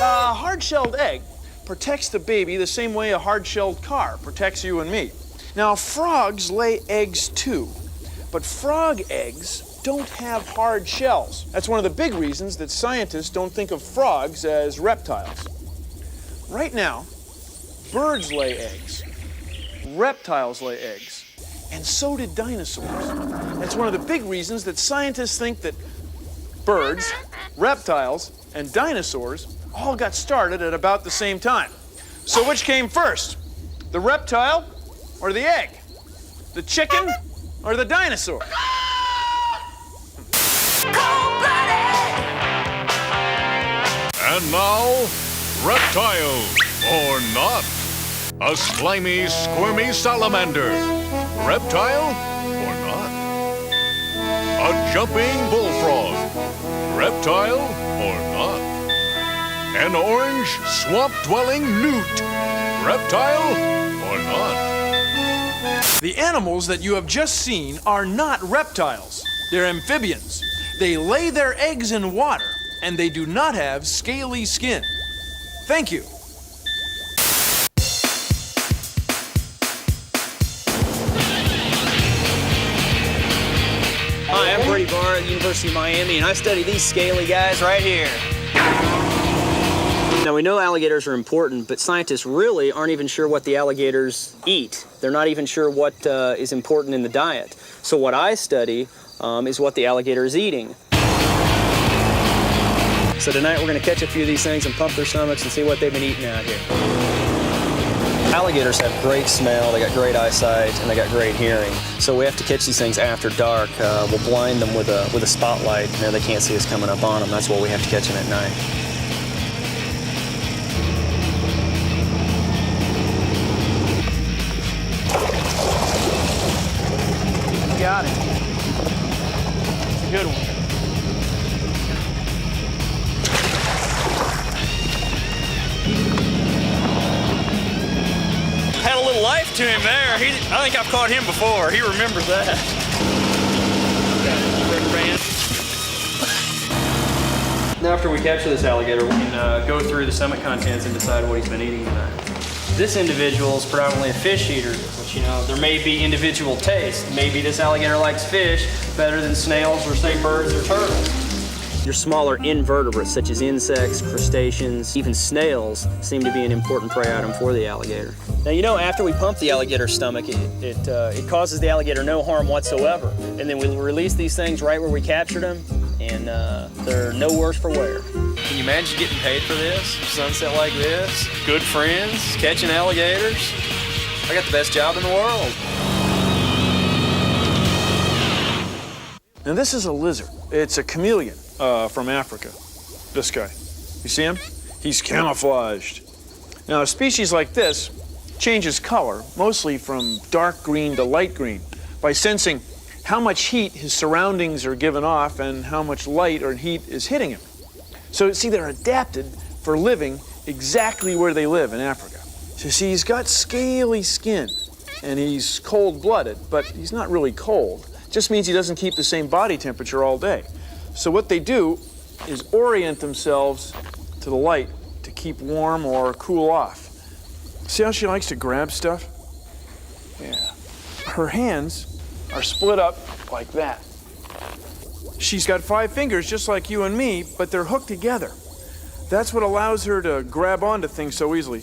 A hard-shelled egg protects the baby the same way a hard-shelled car protects you and me. Now, frogs lay eggs too, but frog eggs don't have hard shells. That's one of the big reasons that scientists don't think of frogs as reptiles. Right now, birds lay eggs, reptiles lay eggs, and so did dinosaurs. That's one of the big reasons that scientists think that birds, reptiles, and dinosaurs all got started at about the same time. So which came first, the reptile or the egg? The chicken or the dinosaur? And now, reptile or not. A slimy, squirmy salamander. Reptile or not. A jumping bullfrog. Reptile or not. An orange, swamp-dwelling newt. Reptile or not. The animals that you have just seen are not reptiles. They're amphibians. They lay their eggs in water, and they do not have scaly skin. Thank you. Hi, I'm Brady Barr at the University of Miami, and I study these scaly guys right here. Now, we know alligators are important, but scientists really aren't even sure what the alligators eat. They're not even sure what is important in the diet. So what I study is what the alligator is eating. So tonight we're going to catch a few of these things and pump their stomachs and see what they've been eating out here. Alligators have great smell, they got great eyesight, and they got great hearing. So we have to catch these things after dark. We'll blind them with a spotlight, and they can't see us coming up on them. That's why we have to catch them at night. Got it. It's a good one. Had a little life to him there. I think I've caught him before. He remembers that. Now, after we capture this alligator, we can go through the stomach contents and decide what he's been eating tonight. This individual is predominantly a fish eater, which, you know, there may be individual taste. Maybe this alligator likes fish better than snails or, say, birds or turtles. Your smaller invertebrates, such as insects, crustaceans, even snails, seem to be an important prey item for the alligator. Now, you know, after we pump the alligator's stomach, it causes the alligator no harm whatsoever. And then we release these things right where we captured them, and they're no worse for wear. Can you imagine getting paid for this? Sunset like this, good friends, catching alligators. I got the best job in the world. Now this is a lizard. It's a chameleon from Africa. This guy. You see him? He's camouflaged. Now a species like this changes color, mostly from dark green to light green, by sensing how much heat his surroundings are giving off and how much light or heat is hitting him. So see, they're adapted for living exactly where they live in Africa. So see, he's got scaly skin and he's cold-blooded, but he's not really cold. Just means he doesn't keep the same body temperature all day. So what they do is orient themselves to the light to keep warm or cool off. See how she likes to grab stuff? Yeah. Her hands are split up like that. She's got 5 fingers just like you and me, but they're hooked together. That's what allows her to grab onto things so easily.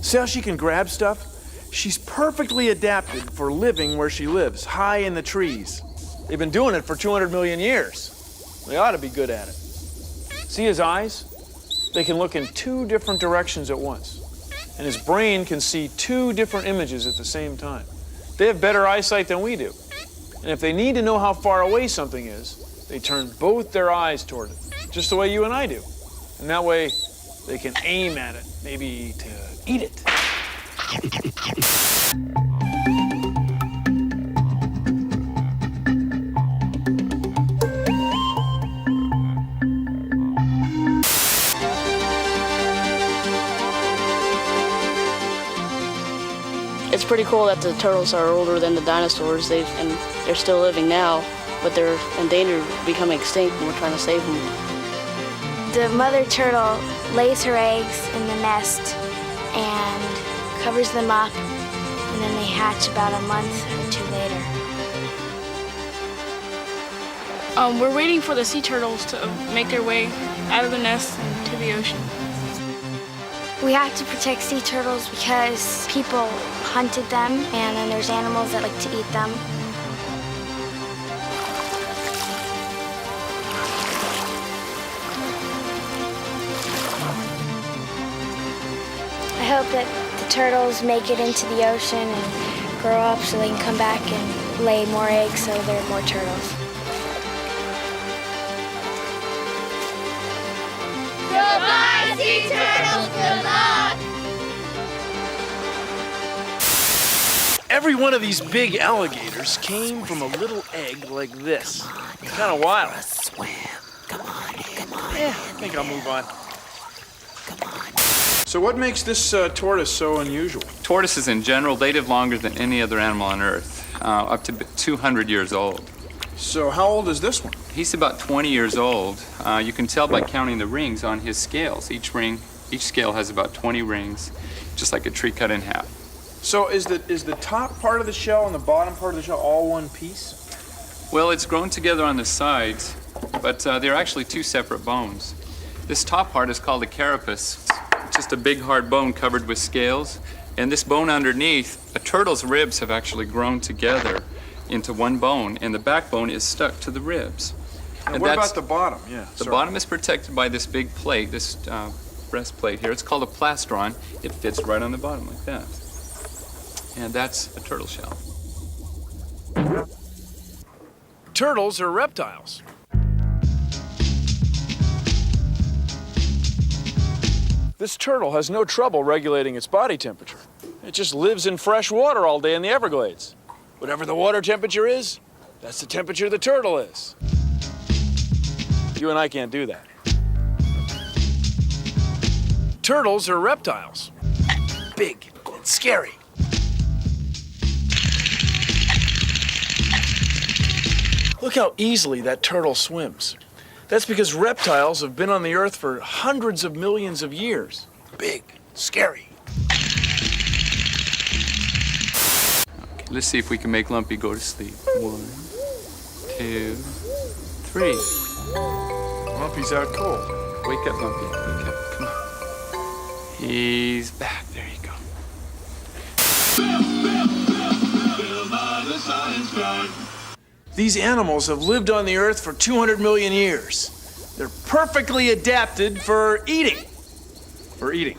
See how she can grab stuff? She's perfectly adapted for living where she lives, high in the trees. They've been doing it for 200 million years. They ought to be good at it. See his eyes? They can look in 2 different directions at once. And his brain can see 2 different images at the same time. They have better eyesight than we do. And if they need to know how far away something is, they turn both their eyes toward it, just the way you and I do. And that way, they can aim at it, maybe to eat it. It's pretty cool that the turtles are older than the dinosaurs. And they're still living now, but they're endangered, becoming extinct, and we're trying to save them. The mother turtle lays her eggs in the nest and covers them up, and then they hatch about a month or 2 later. We're waiting for the sea turtles to make their way out of the nest and to the ocean. We have to protect sea turtles because people hunted them, and then there's animals that like to eat them. I hope that the turtles make it into the ocean and grow up so they can come back and lay more eggs so there are more turtles. Goodbye, sea turtles. Good luck. Every one of these big alligators came from a little egg like this. Kind of wild. Swim. Come on. Yeah, I think I'll move on. So what makes this tortoise so unusual? Tortoises in general, they live longer than any other animal on Earth, up to 200 years old. So how old is this one? He's about 20 years old. You can tell by counting the rings on his scales. Each scale has about 20 rings, just like a tree cut in half. So is the top part of the shell and the bottom part of the shell all one piece? Well, it's grown together on the sides, but they're actually 2 separate bones. This top part is called a carapace. It's just a big hard bone covered with scales. And this bone underneath, a turtle's ribs have actually grown together into one bone, and the backbone is stuck to the ribs. And what about the bottom? Yeah. The bottom is protected by this big plate, this breastplate here. It's called a plastron. It fits right on the bottom like that. And that's a turtle shell. Turtles are reptiles. This turtle has no trouble regulating its body temperature. It just lives in fresh water all day in the Everglades. Whatever the water temperature is, that's the temperature the turtle is. You and I can't do that. Turtles are reptiles. Big and scary. Look how easily that turtle swims. That's because reptiles have been on the Earth for hundreds of millions of years. Big, scary. Okay, let's see if we can make Lumpy go to sleep. 1, 2, 3. Lumpy's out cold. Wake up, Lumpy. Wake up. Come on. He's back. There you go. These animals have lived on the Earth for 200 million years. They're perfectly adapted for eating. For eating.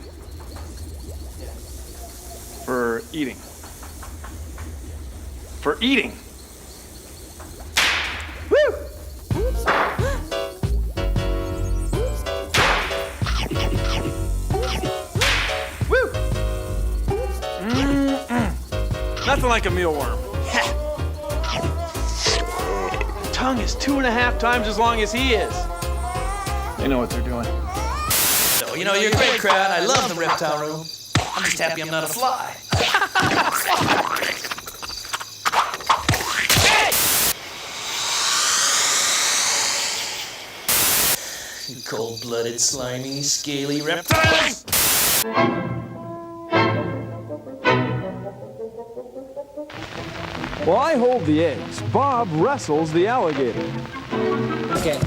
For eating. For eating. Woo! Woo! Nothing like a mealworm. Tongue is 2.5 times as long as he is. They know what they're doing. So, you know, you're a great crowd. I love the reptile room. I'm just happy I'm not a fly. You cold-blooded, slimy, scaly reptiles! While I hold the eggs, Bob wrestles the alligator. Okay.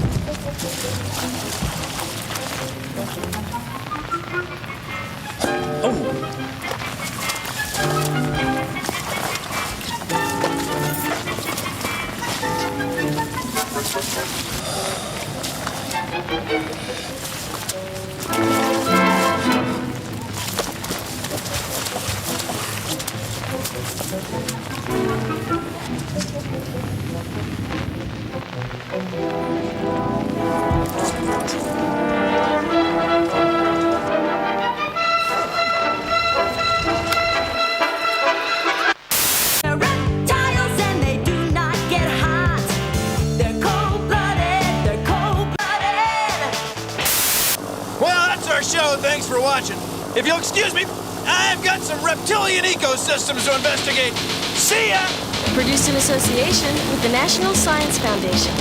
Thanks for watching. If you'll excuse me, I've got some reptilian ecosystems to investigate. See ya! Produced in association with the National Science Foundation.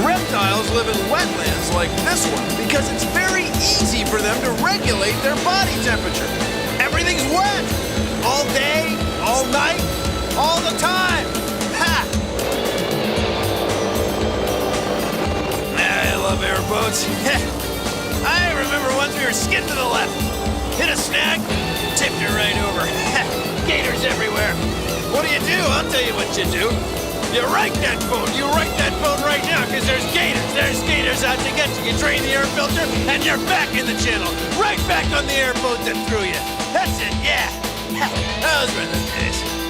Reptiles live in wetlands like this one because it's very easy for them to regulate their body temperature. Everything's wet. All day, all night, all the time. Ha! I love airboats. I remember once we were skidding to the left. Hit a snag, tipped it right over. Gators everywhere. What do? I'll tell you what you do. You right that boat. You right that boat right now, because there's gators. There's gators out to get you. You drain the air filter, and you're back in the channel. Right back on the airboat that threw you. That's it, yeah. Those were the days.